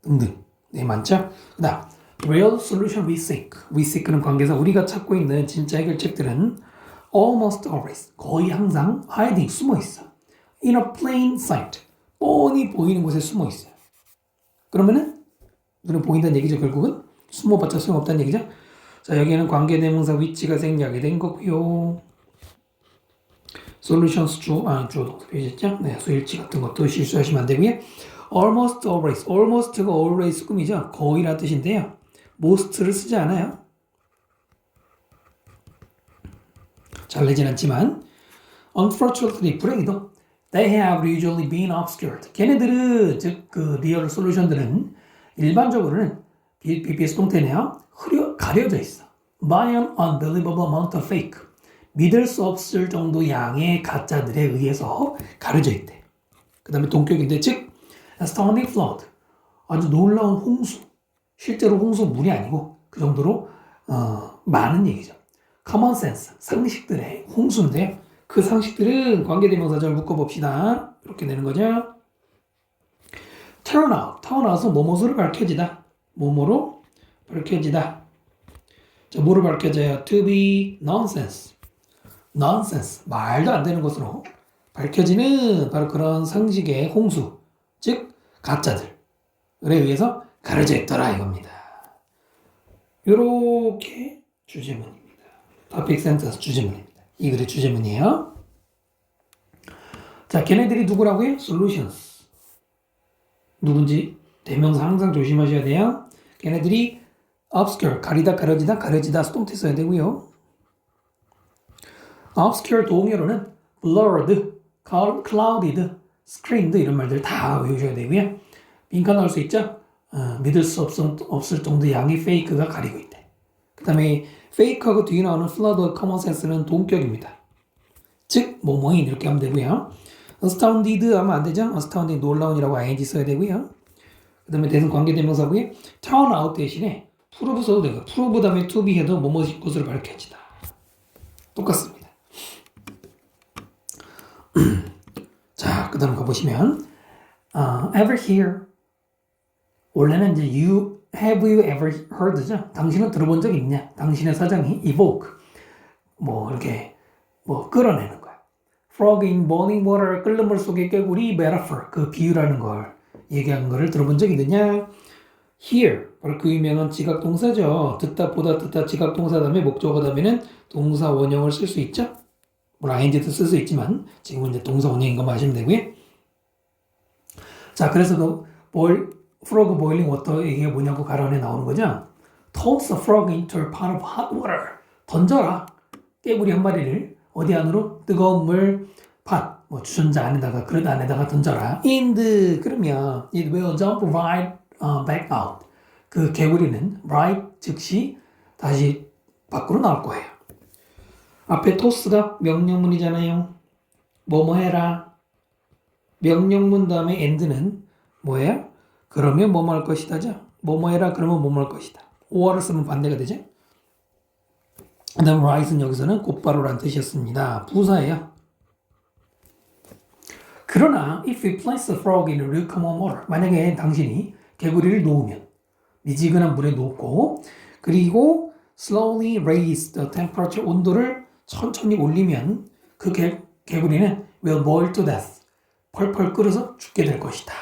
등등 네 많죠? 그 다음 real solution we seek는 관계에서 우리가 찾고 있는 진짜 해결책들은 almost always 거의 항상 hiding 숨어 있어. in a plain sight 뻔히 보이는 곳에 숨어 있어요. 그러면은 눈에 보인다는 얘기죠. 결국은 숨어봤자 소용없다는 얘기죠. 자, 여기는 관계대명사 위치가 생략이 된 거고요. solutions 주어 동사 표시했죠? 네, 수일치 같은 것도 실수하시면 안 되고요. almost always, almost가 always 꿈이죠. 거의란 뜻인데요. most를 쓰지 않아요. 잘 내진 않지만 unfortunately, 불행히도 they have usually been obscured. 걔네들은 즉 그 리얼 솔루션들은 일반적으로는 BPS 동태네요. 가려져 있어. by an unbelievable amount of fake. 믿을 수 없을 정도 양의 가짜들에 의해서 가려져 있대. 그 다음에 동격인데 즉 astounding flood. 아주 놀라운 홍수. 실제로 홍수물이 아니고 그 정도로 많은 얘기죠. common sense. 상식들의 홍수인데요. 그 상식들은 관계대명사절 묶어봅시다. 이렇게 되는 거죠. turn out은 뭐뭐로 밝혀지다. 뭐뭐로 밝혀지다. 자, 뭐로 밝혀져요? to be nonsense. 말도 안 되는 것으로 밝혀지는 바로 그런 상식의 홍수, 즉 가짜들에 의해서 가려져 있더라 이겁니다. 요렇게 주제문입니다. topic sentence 주제문입니다. 이 글의 주제문이에요. 자, 걔네들이 누구라고요? solutions. 누군지 대명사 항상 조심하셔야 돼요. 걔네들이 obscure, 가려지다 수동태 써야 되고요. obscure 동의어로는 blurred, clouded, screened 이런 말들 다 외우셔야 되고요. 빈칸 넣을 수 있죠? 믿을 수 없을 정도 양의 fake가 가리고 있대. 그 다음에 fake하고 뒤에 나오는 flood, common sense는 동격입니다. 즉 뭐뭐인 이렇게 하면 되고요. astounded 하면 안 되죠? astounding 놀라운이라고 ing 써야 되고요. 그 다음에 대신 관계대명사고요. turn out 대신에 prove 써도 되고 prove 다음에 to be 해도 뭐뭐일 것으로 밝혀지다. 똑같습니다. 자, 그 다음 가보시면 ever hear 원래는 이제 have you ever heard죠? 당신은 들어본 적 있냐? 당신의 사장이 evoke 이렇게 끌어내는 거야. frog in boiling water 끓는 물 속의 개구리 metaphor 그 비유라는 걸 얘기한 거를 들어본 적이 있느냐? hear 바로 그 유명한 지각동사죠. 듣다 보다 듣다 지각동사 다음에 목적어 다음에는 동사 원형을 쓸 수 있죠. ing도 쓸 수 있지만 지금은 이제 동사 원형인 것만 아시면 되고요. 자, 그래서 그 frog boiling water 이게 뭐냐고 가론에 나오는 거죠. toss a frog into a pot of hot water. 던져라. 깨구리 한 마리를 어디 안으로? 뜨거운 물 팥, 주전자 안에다가 그릇 안에다가 던져라. 그러면 it will jump right back out. 그 개구리는 right 즉시 다시 밖으로 나올 거예요. 앞에 toss가 명령문이잖아요. 뭐뭐 해라. 명령문 다음에 and는 뭐예요? 그러면 뭐뭐 할 것이다죠. 뭐뭐 해라 그러면 뭐뭐 할 것이다. or를 쓰면 반대가 되죠. 그 다음 right은 여기서는 곧바로란 뜻이었습니다. 부사예요. 그러나 if you place a frog in lukewarm water 만약에 당신이 개구리를 놓으면 미지근한 물에 놓고 그리고 slowly raise the temperature 온도를 천천히 올리면 그 개구리는 will boil to death 펄펄 끓어서 죽게 될 것이다.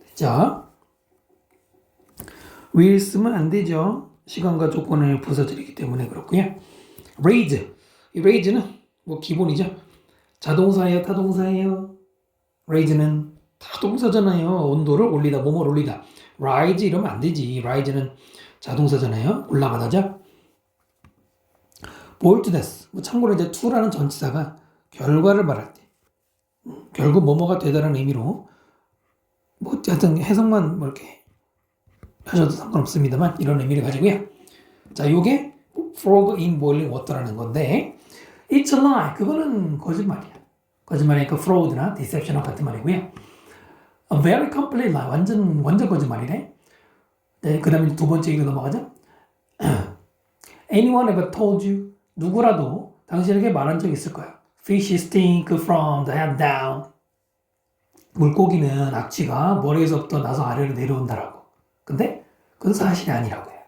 됐죠? will 쓰면 안 되죠. 시간과 조건을 부서뜨리기 때문에 그렇고요. raise. 이 raise는 기본이죠. 자동사예요, 타동사예요. raise는 타동사잖아요. 온도를 올리다, 몸을 올리다. rise 이러면 안 되지. rise는 자동사잖아요. 올라가다죠. boil to death. 참고로 이제 to라는 전치사가 결과를 말할 때 결국 뭐뭐가 되다라는 의미로 하여튼 해석만 이렇게 하셔도 상관없습니다만 이런 의미를 가지고요. 자, 요게 frog in boiling water라는 건데 it's a lie. 그거는 거짓말이야. 거짓말이니까 fraud나 deception과 같은 말이고요. A very complete lie. 완전 거짓말이네. 네, 그 다음에 두 번째 얘기로 넘어가죠. Anyone ever told you? 누구라도 당신에게 말한 적 있을 거야. Fish stink from the head down. 물고기는 악취가 머리에서부터 나서 아래로 내려온다라고. 근데 그건 사실이 아니라고 해요.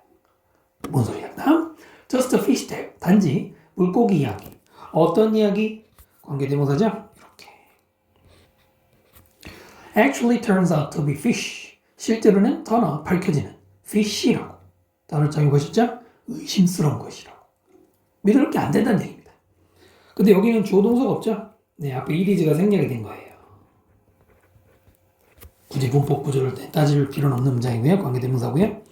뭔 소리야? 다음, just a fish tale. 단지 물고기 이야기. 어떤 이야기? 관계대명사죠? 이렇게. Actually turns out to be fish. 실제로는 더 밝혀지는 fish라고. 단어장에 보셨죠? 의심스러운 것이라고. 믿을 게 안 된다는 얘기입니다. 근데 여기는 주어 동사가 없죠? 네, 앞에 이리즈가 생략이 된 거예요. 굳이 문법 구조를 따질 필요는 없는 문장이고요. 관계대명사고요.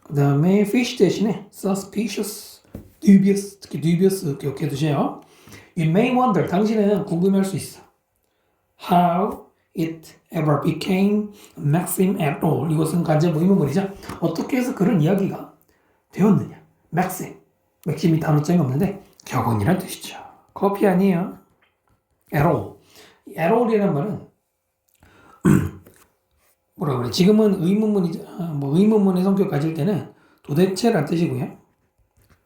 그 다음에 fish 대신에 suspicious, dubious, 특히 dubious 기억해 두세요. You may wonder, 당신은 궁금해할 수 있어. How it ever became a maxim at all. 이것은 간접 의문문이죠. 어떻게 해서 그런 이야기가 되었느냐. maxim, 맥심이 단어장이 없는데 격언이란 뜻이죠. 커피 아니에요. at all. at all이라는 말은 뭐라 그래? 지금은 의문문이죠. 의문문의 성격 가질 때는 도대체란 뜻이고요.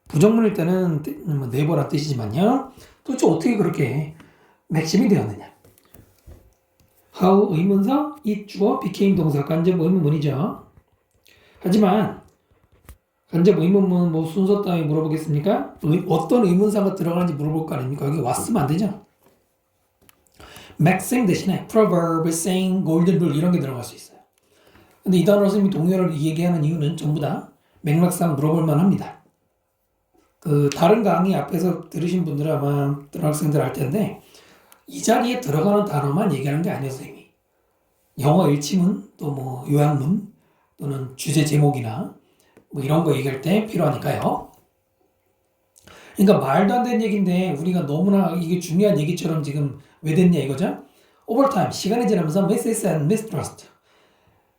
부정문일 때는 네버란 뜻이지만요. 도대체 어떻게 그렇게 맥심이 되었느냐? How 의문사, it 주어, became 동사, 간접 의문문이죠. 하지만 간접 의문문 순서 따위 물어보겠습니까? 어떤 의문사가 들어가는지 물어볼 거 아닙니까? 여기 왔으면 안 되죠. maxim 대신에 proverb, saying, golden rule 이런 게 들어갈 수 있어요. 근데 이 단어 선생님이 동요를 얘기하는 이유는 전부 다 맥락상 물어볼 만합니다. 다른 강의 앞에서 들으신 분들은 아마 학생들 알 텐데 이 자리에 들어가는 단어만 얘기하는 게 아니에요, 선생님이. 영어 일치문, 또 요약문, 또는 주제 제목이나 이런 거 얘기할 때 필요하니까요. 그러니까 말도 안 되는 얘기인데 우리가 너무나 이게 중요한 얘기처럼 지금 왜 됐냐 이거죠? 오버타임, 시간이 지나면서 miss and mistrust.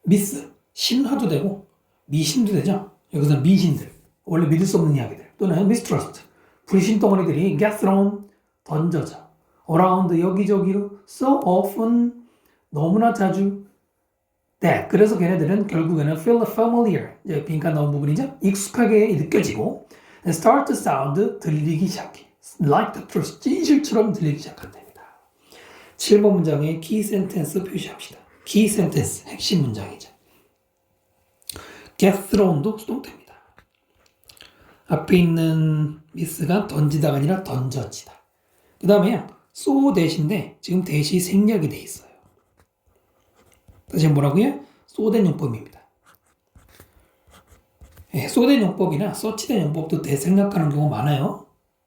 미스, 신화도 되고 미신도 되죠. 여기서 미신들, 원래 믿을 수 없는 이야기들 또는 mistrust, 불신 덩어리들이 get thrown, 던져져 around, 여기저기로 so often, 너무나 자주 that, 그래서 걔네들은 결국에는 feel familiar, 빈칸 나온 부분이죠. 익숙하게 느껴지고 and start to sound, 들리기 시작해 like the truth, 진실처럼 들리기 시작한답니다. 7번 문장의 key sentence 표시합시다. key sentence, 핵심 문장이죠. get thrown도 수동태입니다. 앞에 있는 miss가 던지다가 아니라 던져지다. 그 다음에요. so 대신데 지금 대시 생략이 돼 있어요. 다시 뭐라고요? 소된 용법입니다. 네, 소된 용법이나 서치된 용법도 대생략하는 경우가 많아요.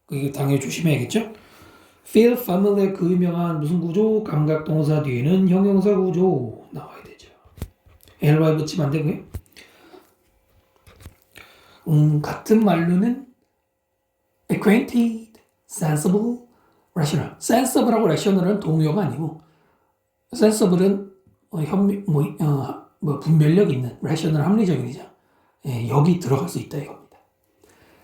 이거 당연히 조심해야겠죠? feel familiar, 그 유명한 무슨 구조? 감각동사 뒤에는 형용사 구조 나와야 되죠. ly 붙이면 안 되고요. 같은 말로는 acquainted, sensible, rational. sensible하고 rational은 동요가 아니고 sensible은 분별력 있는, rational 합리적이죠. 예, 여기 들어갈 수 있다 이겁니다.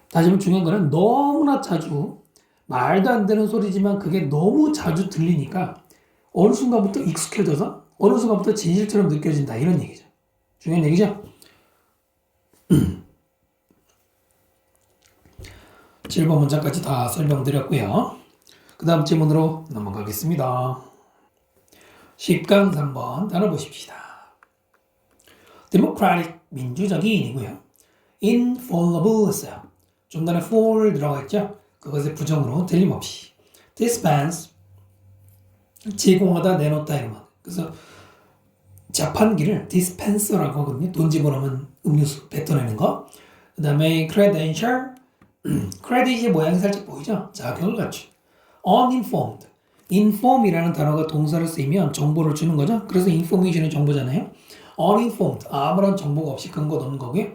다시 한번 중요한 거는 너무나 자주 말도 안 되는 소리지만 그게 너무 자주 들리니까 어느 순간부터 익숙해져서 어느 순간부터 진실처럼 느껴진다 이런 얘기죠. 중요한 얘기죠. 7번 문장까지 다 설명드렸고요. 그 다음 질문으로 넘어가겠습니다. 10강 3번 단어 보십시다. democratic, 민주적인이고요. infallible 했어요. 좀 전에 fall 들어가 있죠. 그것의 부정으로 틀림없이. dispense, 제공하다, 내놓다 이런 말. 그래서 자판기를 dispenser라고 하거든요. 돈 집어넣으면 음료수 뱉어내는 거. 그 다음에 credential, 크레딧의 모양이 살짝 보이죠? 자격을 갖춘. uninformed, inform이라는 단어가 동사를 쓰이면 정보를 주는 거죠. 그래서 information은 정보잖아요. uninformed, 아무런 정보가 없이 근거 없는 거고요.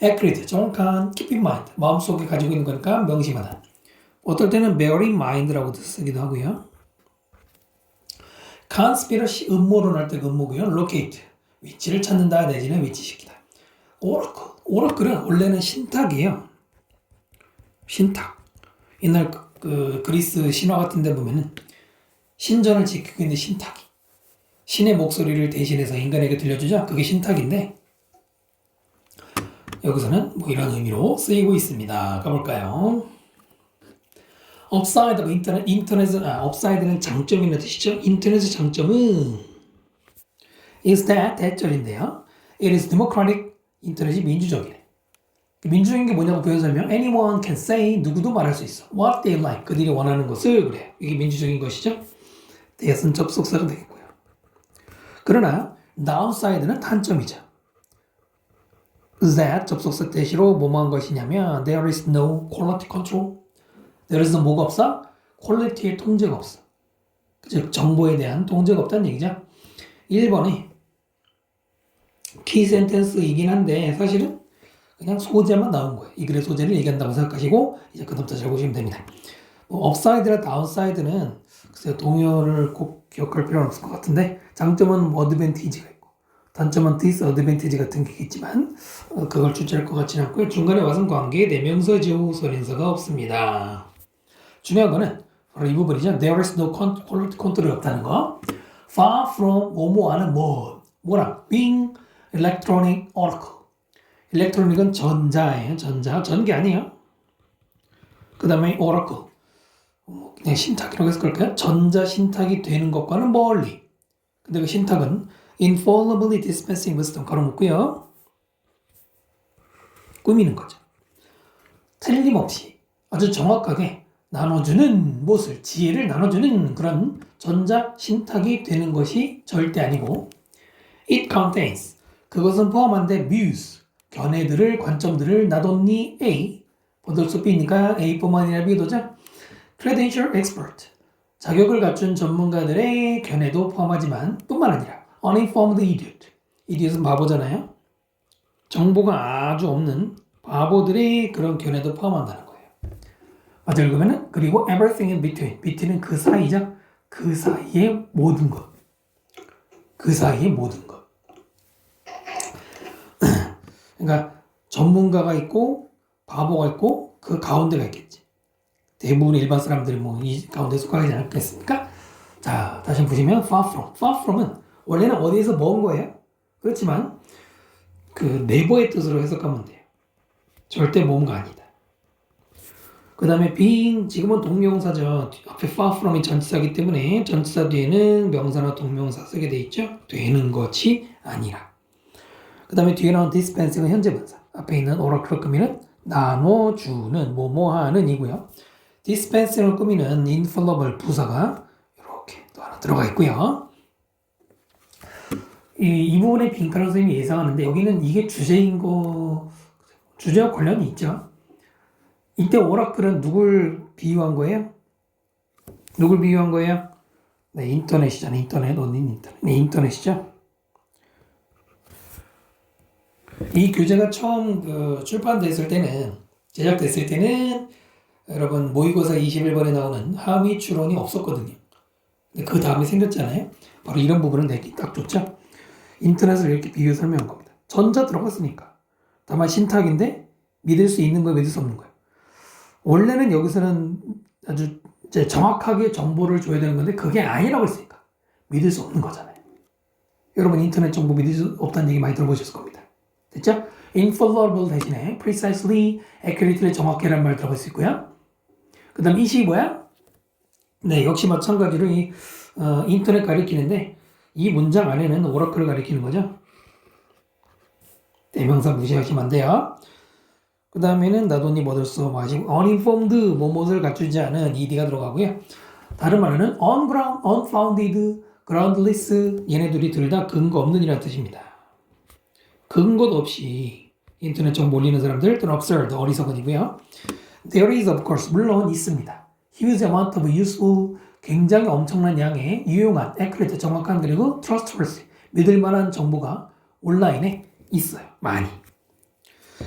accurate, 정확한, keep in mind, 마음속에 가지고 있는 거니까 명심하다. 어떨 때는 bear in mind라고 쓰기도 하고요. conspiracy, 음모론 할 때 음모고요. locate, 위치를 찾는다 내지는 위치시키다. oracle, oracle은 원래는 신탁이에요. 신탁. 옛날 그리스 신화 같은 데 보면은 신전을 지키고 있는 신탁이 신의 목소리를 대신해서 인간에게 들려주죠. 그게 신탁인데 여기서는 이런 의미로 쓰이고 있습니다. 가볼까요? upside, upside는 장점이라는 뜻이죠. 인터넷의 장점은 is that, 대절인데요. It is democratic, 인터넷이 민주적이래. 민주적인 게 뭐냐고 배운 설명. Anyone can say, 누구도 말할 수 있어. What they like, 그들이 원하는 것을 그래요. 이게 민주적인 것이죠. 대선 접속사가 되겠고요. 그러나 downside는 단점이죠. that 접속사 대시로 뭐뭐한 것이냐면 there is no quality control. there is no 뭐가 없어? 퀄리티의 통제가 없어. 즉 정보에 대한 통제가 없다는 얘기죠. 1번이 키 센텐스이긴 한데 사실은 그냥 소재만 나온 거예요. 이 글의 소재를 얘기한다고 생각하시고 이제 그다음부터 잘 보시면 됩니다. 업사이드나 다운사이드는 글쎄요, 동요를 꼭 기억할 필요는 없을 것 같은데 장점은 어드밴티지가 있고 단점은 디스어드밴티지 같은 게 있지만 그걸 주체할 것 같지는 않고요. 중간에 와선 관계에 대명사죠. 소린서가 없습니다. 중요한 거는 바로 이 부분이죠. There is no quality control이 없다는 거. Far from 뭐뭐하는 뭐랑 being electronic oracle. electronic은 전자예요. 전기 아니에요. 그 다음에 oracle. 그냥 신탁이라고 해서 그럴까요? 전자 신탁이 되는 것과는 멀리. 근데 그 신탁은 infallibly dispensing wisdom 가로 묶고요. 꾸미는 거죠. 틀림없이 아주 정확하게 나눠주는 무엇을 지혜를 나눠주는 그런 전자 신탁이 되는 것이 절대 아니고 it contains 그것은 포함한데 views 견해들을 관점들을 not only A 보들 수 B니까 A뿐만 아니라 B도죠. credential expert 자격을 갖춘 전문가들의 견해도 포함하지만 뿐만 아니라 uninformed idiot idiot은 바보잖아요. 정보가 아주 없는 바보들의 그런 견해도 포함한다는 거예요. 맞아 읽으면은 그리고 everything in between between은 그 사이죠. 그 사이의 모든 것. 그 사이의 모든 것. 그러니까 전문가가 있고 바보가 있고 그 가운데가 있겠지. 대부분의 일반 사람들이 뭐 이 가운데 속하지 않겠습니까? 자, 다시 보시면 far from. far from은 원래는 어디에서 먼 거예요. 그렇지만 그 네버의 뜻으로 해석하면 돼요. 절대 먼가 아니다. 그 다음에 being 지금은 동명사죠. 앞에 far from이 전치사이기 때문에 전치사 뒤에는 명사나 동명사 쓰게 돼 있죠. 되는 것이 아니라. 그 다음에 뒤에 나온 dispensing은 현재분사. 앞에 있는 oracle 꾸미는 나눠주는 뭐뭐하는 이고요. dispensing을 꾸미는 infallible 부사가 이렇게 또 하나 들어가 있고요. 이 부분에 빈칸을 선생님이 예상하는데 여기는 이게 주제인 거 주제와 관련이 있죠. 이때 오라클은 누굴 비유한 거예요? 누굴 비유한 거예요? 네, 인터넷이잖아요. 인터넷, 인터넷. 네, 인터넷이죠. 이 교재가 처음 출판됐을 때는, 제작됐을 때는 여러분 모의고사 21번에 나오는 함의 추론이 없었거든요. 근데 그 다음에 생겼잖아요. 바로 이런 부분을 내기 딱 좋죠. 인터넷을 이렇게 비교 설명한 겁니다. 전자 들어갔으니까. 다만 신탁인데 믿을 수 있는 거예요, 믿을 수 없는 거예요. 원래는 여기서는 아주 이제 정확하게 정보를 줘야 되는 건데 그게 아니라고 했으니까 믿을 수 없는 거잖아요. 여러분 인터넷 정보 믿을 수 없다는 얘기 많이 들어보셨을 겁니다. 됐죠? infallible 대신에 precisely, accurately 정확히라는 말 들어볼 수 있고요. 그 다음 이시 뭐야? 네, 역시 마찬가지로 이 인터넷 가리키는데 이 문장 안에는 오라클을 가리키는 거죠. 대명사 무시하시면 안 돼요. 그 다음에는 나돈이 뭐들 써 마시고 uninformed 뭐뭇을 갖추지 않은 ed가 들어가고요. 다른 말로는 unground, unfounded, groundless 얘네들이 둘 다 근거 없는 이라는 뜻입니다. 근거도 없이 인터넷 정보 올리는 사람들 또는 absurd 어리석은이고요. There is of course 물론 있습니다. Huge amount of useful 굉장히 엄청난 양의 유용한, accurate 정확한 그리고 trustworthy 믿을 만한 정보가 온라인에 있어요. 많이.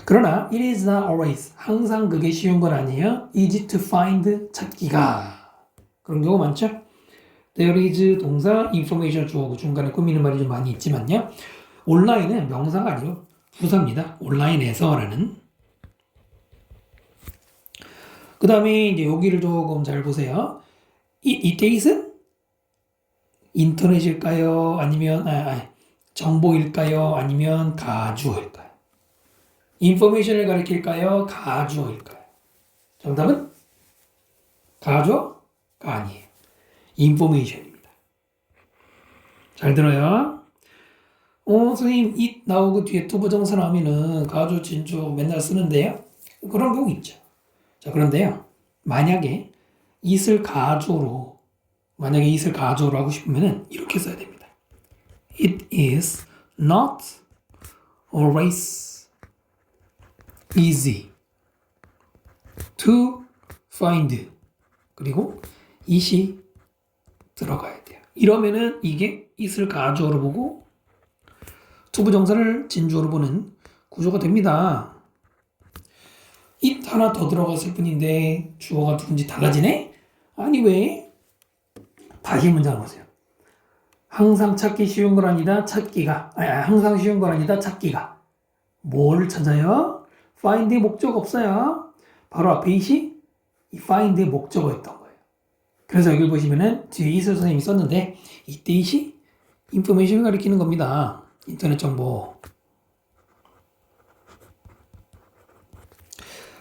그러나 it is not always 항상 그게 쉬운 건 아니에요. easy to find 찾기가 그런 경우가 많죠. There is 동사 information 주어고 중간에 꾸미는 말이 좀 많이 있지만요. 온라인은 명사가 아니고 부사입니다. 온라인에서라는. 그 다음에 이제 여기를 조금 잘 보세요. 이때잇은 인터넷일까요? 아니면 정보일까요? 아니면 가주어일까요? 인포메이션을 가리킬까요? 가주어일까요? 정답은 가주어가 아니에요. 인포메이션입니다. 잘 들어요. 선생님 it 나오고 뒤에 투부정사 나오면은 가주, 진주 맨날 쓰는데요. 그런 경우 있죠. 자, 그런데요. 만약에 it을 가주어로 하고 싶으면은 이렇게 써야 됩니다. It is not always easy to find 그리고 it이 들어가야 돼요. 이러면은 이게 it을 가주어로 보고 투부정사를 진주어로 보는 구조가 됩니다. it 하나 더 들어갔을 뿐인데 주어가 누군지 달라지네? 아니 왜? 다시 문장을 보세요. 항상 찾기 쉬운 건 아니다. 항상 쉬운 건 아니다. 찾기가 뭘 찾아요? find의 목적 없어요. 바로 앞에 it이 이 find의 목적어였던 거예요. 그래서 여기 보시면은 뒤에 it을 선생님이 썼는데 이때 it이 information을 가리키는 겁니다. 인터넷 정보.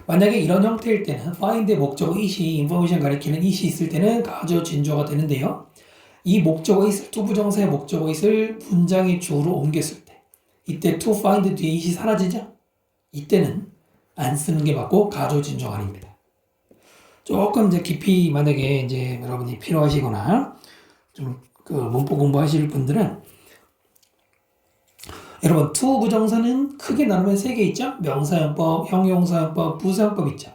만약에 이런 형태일 때는 find의 목적어 it이 information 가리키는 it이 있을 때는 가주어 진주어가 되는데요. 이 목적어 it을 투부정사의 목적어 it을 문장의 주어로 옮겼을 때 이때 to find 뒤에 it이 사라지죠? 이때는 안 쓰는 게 맞고 가주어 진주어가 아닙니다. 조금 이제 깊이 만약에 이제 여러분이 필요하시거나 좀 그 문법 공부하실 분들은 여러분 to 부정사는 크게 나누면 3개 있죠? 명사형법, 형용사형법, 부사형법 있죠.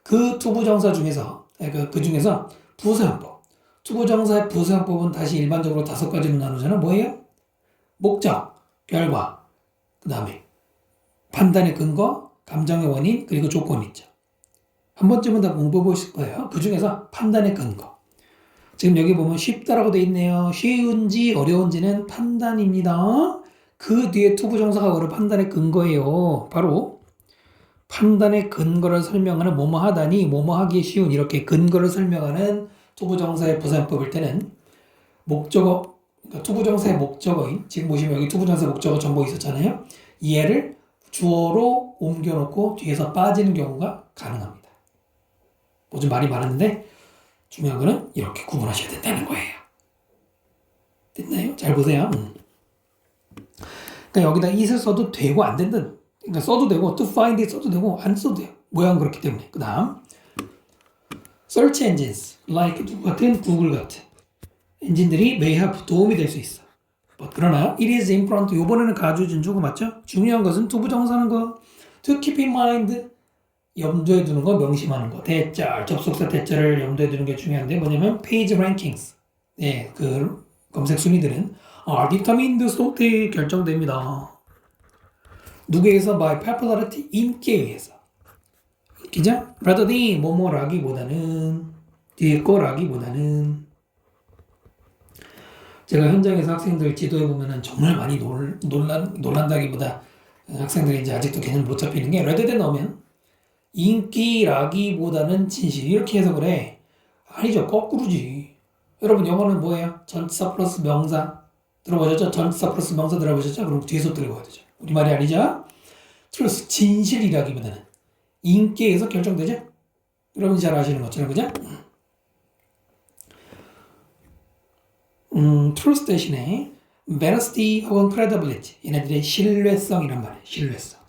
그 to 부정사 중에서 그 중에서 부사형법. to 부정사의 부사형법은 다시 일반적으로 5가지로 나누잖아요. 뭐예요? 목적, 결과, 그 다음에 판단의 근거, 감정의 원인, 그리고 조건 있죠. 한 번쯤은 다 공부해 보실 거예요. 그 중에서 판단의 근거. 지금 여기 보면 쉽다라고 돼 있네요. 쉬운지 어려운지는 판단입니다. 그 뒤에 투부정사가 바로 판단의 근거예요. 바로 판단의 근거를 설명하는 뭐뭐 하다니 뭐뭐 하기 쉬운 이렇게 근거를 설명하는 투부정사의 부사형법일 때는 목적어, 그러니까 투부정사의 목적어인 지금 보시면 여기 투부정사 목적어 전부 있었잖아요. 얘를 주어로 옮겨놓고 뒤에서 빠지는 경우가 가능합니다. 뭐 좀 말이 많았는데 중요한 거는 이렇게 구분하셔야 된다는 거예요. 됐나요? 잘 보세요. 그러니까 여기다 it을 써도 되고 안 된다. 그러니까 써도 되고 to find it 써도 되고 안 써도 돼요. 모양 그렇기 때문에. 그 다음 search engines like 누구 같은 구글 같은 엔진들이 may have 도움이 될 수 있어. 그러나 it is important 이번에는 가주 진주가 맞죠? 중요한 것은 투부정사는 거 to keep in mind 염두에 두는 거, 명심하는 거. 대절, 접속사 대절을 염두에 두는 게 중요한데 뭐냐면 page rankings. 네, 그 검색 순위들은 determined sort에 결정됩니다. 누구에 의해서? by popularity, 인기에 의해서. 인기죠? rather than 뭐뭐라기보다는 뒤에 거라기보다는 제가 현장에서 학생들 지도해 보면은 정말 많이 놀란다기보다 학생들이 이제 아직도 개념을 못 잡히는 게 rather than 넣으면 인기라기보다는 진실 이렇게 해석을 해. 아니죠. 거꾸로지. 여러분 영어는 뭐예요? 전치사 플러스 명사 들어보셨죠? 전치사 플러스 명사 들어보셨죠? 그럼 뒤에서 들어봐야 되죠. 우리말이 아니죠? truth, 진실이라기보다는 인기에 의해서 결정되죠? 여러분이 잘 아시는 것처럼 그죠? truth 대신에 veracity 혹은 credibility 얘네들의 신뢰성이란 말이에요. 신뢰성.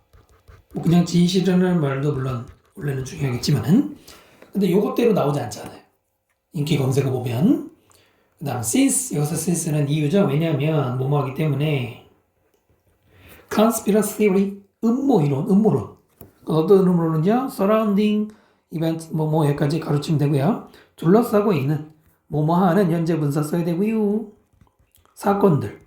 뭐 그냥 진실이라는 말도 물론 원래는 중요하겠지만은 근데 요것대로 나오지 않잖아요. 인기 검색어 보면 그 다음 since 여기서 since는 이유죠. 왜냐하면 뭐뭐 하기 때문에 conspiracy theory 음모론 어떤 음모론이죠? surrounding event 뭐뭐 여기까지 가르치면 되고요. 둘러싸고 있는 뭐뭐 하는 현재 분사 써야 되고요. 사건들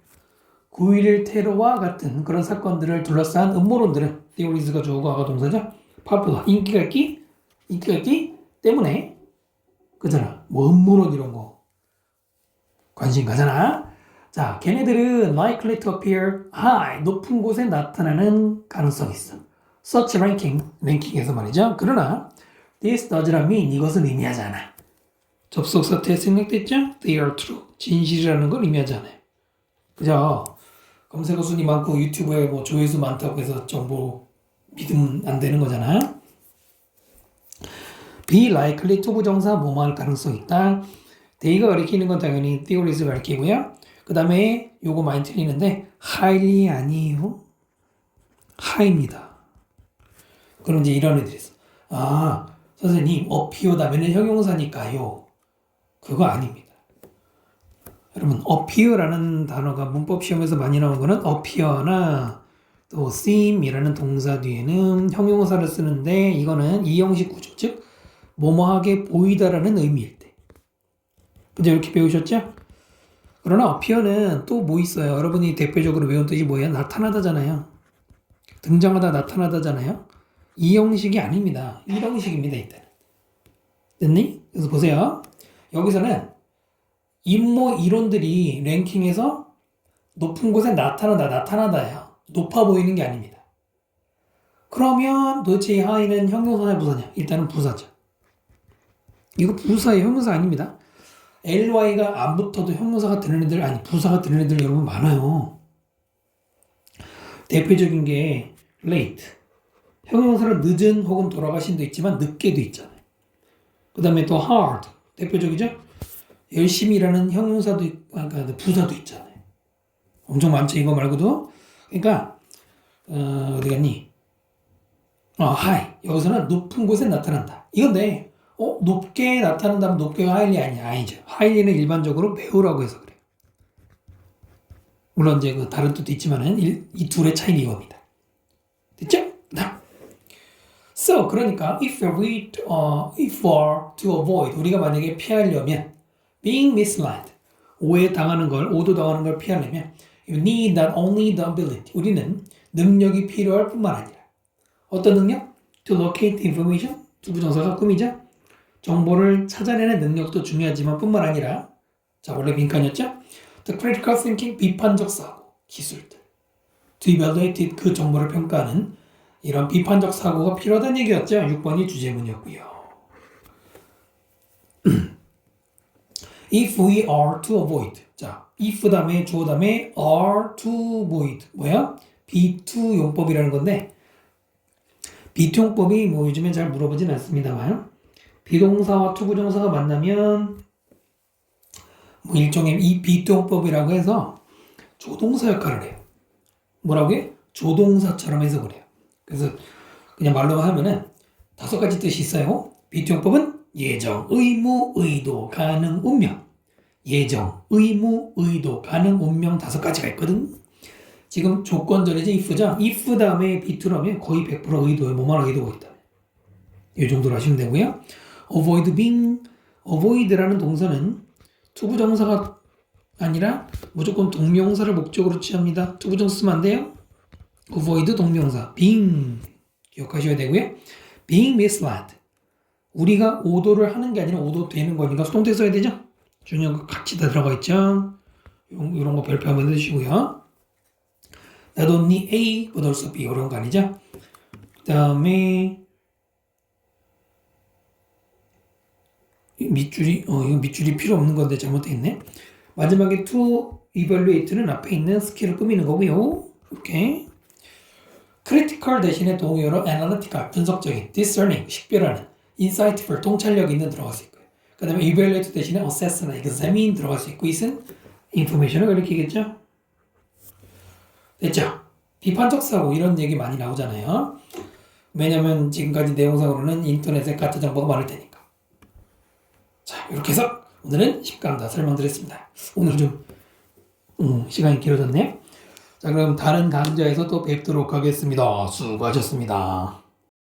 9.11 테러와 같은 그런 사건들을 둘러싼 음모론들은 theories가 주어고 아가 동사죠. popular 인기가 있기 때문에 그잖아. 뭐 음모론 이런 거 관심 가잖아. 자, 걔네들은 likely to appear high 높은 곳에 나타나는 가능성이 있어. such ranking 랭킹에서 말이죠. 그러나 this does not mean 이것은 의미하지 않아. 접속사 때 생략됐죠? They are true 진실이라는 걸 의미하지 않아요. 그죠? 검색어 순위 많고 유튜브에 뭐 조회수 많다고 해서 정보 믿으면 안 되는 거잖아. be likely to 부정사 뭐뭐 할 가능성이 있다. they가 가리키는 건 당연히 theories를 가리키고요. 그 다음에 요거 많이 틀리는데 highly 아니에요. high입니다. 그럼 이제 이런 애들이 있어. 아 선생님 appear 다음에는 형용사니까요. 그거 아닙니다. 여러분 appear라는 단어가 문법 시험에서 많이 나오는 거는 appear나 또 seem이라는 동사 뒤에는 형용사를 쓰는데 이거는 이 형식 구조, 즉 뭐뭐하게 보이다라는 의미일 때. 근데 이렇게 배우셨죠? 그러나 appear는 또 뭐 있어요? 여러분이 대표적으로 외운 뜻이 뭐예요? 나타나다잖아요. 등장하다 나타나다잖아요. 이 형식이 아닙니다. 이 형식입니다. 일단. 됐니? 그래서 보세요. 여기서는 임모 이론들이 랭킹에서 높은 곳에 나타나다예요. 높아 보이는 게 아닙니다. 그러면 도대체 이 하이는 형용사냐 부사냐? 일단은 부사죠. 이거 부사예요. 형용사 아닙니다. ly가 안 붙어도 형용사가 되는 애들, 아니 부사가 되는 애들 여러분 많아요. 대표적인 게 late. 형용사로 늦은 혹은 돌아가신도 있지만 늦게도 있잖아요. 그 다음에 또 hard. 대표적이죠? 열심히 일하는 형용사도 그러니까 부사도 있잖아요. 엄청 많죠. 이거 말고도. 그러니까 어디 갔니? high. 여기서는 높은 곳에 나타난다. 이건데 높게 나타난다면 높게가 highly 아니죠. highly는 일반적으로 매우라고 해서 그래요. 물론 이제 그 다른 뜻도 있지만은 이 둘의 차이는 이겁니다. 됐죠? So 그러니까 if we to avoid 우리가 만약에 피하려면 being misled 오해 당하는 걸 오도 당하는 걸 피하려면 you need not only the ability 우리는 능력이 필요할 뿐만 아니라 어떤 능력? To locate information 투부정사가 꿈이죠. 정보를 찾아내는 능력도 중요하지만 뿐만 아니라 자 원래 빈칸이었죠? The critical thinking 비판적 사고 기술들 To evaluate it, 그 정보를 평가하는 이런 비판적 사고가 필요하다는 얘기였죠. 6번이 주제문이었고요. If we are to avoid 자 if 다음에 주어 다음에 are to avoid 뭐야? be2 용법이라는 건데 be2 용법이 뭐 요즘에 잘 물어보진 않습니다만 비동사와 투부정사가 만나면 뭐 일종의 이 be2 용법이라고 해서 조동사 역할을 해요. 뭐라고 해? 조동사처럼 해석을 해요. 그래서 그냥 말로 하면은 5가지 뜻이 있어요. be2 용법은 예정, 의무, 의도, 가능, 운명. 예정, 의무, 의도, 가능, 운명 5가지가 있거든. 지금 조건절이지 if죠. if 다음에 be2라면 거의 100% 의도에 뭐만 의도가 있다. 이 정도로 하시면 되고요. avoid being, avoid라는 동사는 투부정사가 아니라 무조건 동명사를 목적으로 취합니다. 투부정사 쓰면 안 돼요. avoid 동명사, being 기억하셔야 되고요. being misled 우리가 오도를 하는 게 아니라 오도되는 거니까 수동태 써야 되죠. 중요한 거 같이 다 들어가 있죠. 이런 거 별표 한번 해주시고요. Not only A but also B 이런 거 아니죠. 그 다음에 밑줄이 이거 밑줄이 필요 없는 건데 잘못됐네. 마지막에 to evaluate는 앞에 있는 스킬을 꾸미는 거고요. 오케이. critical 대신에 동의어로 analytical 분석적인, discerning 식별하는, insightful 통찰력 있는 들어갈 수 있고요. 그 다음에 evaluate 대신에 assess나 examine 들어갈 수 있고 it은 information을 가리키겠죠. 됐죠? 비판적 사고 이런 얘기 많이 나오잖아요. 왜냐면 지금까지 내용상으로는 인터넷에 가짜 정보가 많을 테니까. 자 이렇게 해서 오늘은 10강 다 설명드렸습니다. 오늘 좀 시간이 길어졌네요. 자 그럼 다른 강좌에서 또 뵙도록 하겠습니다. 수고하셨습니다.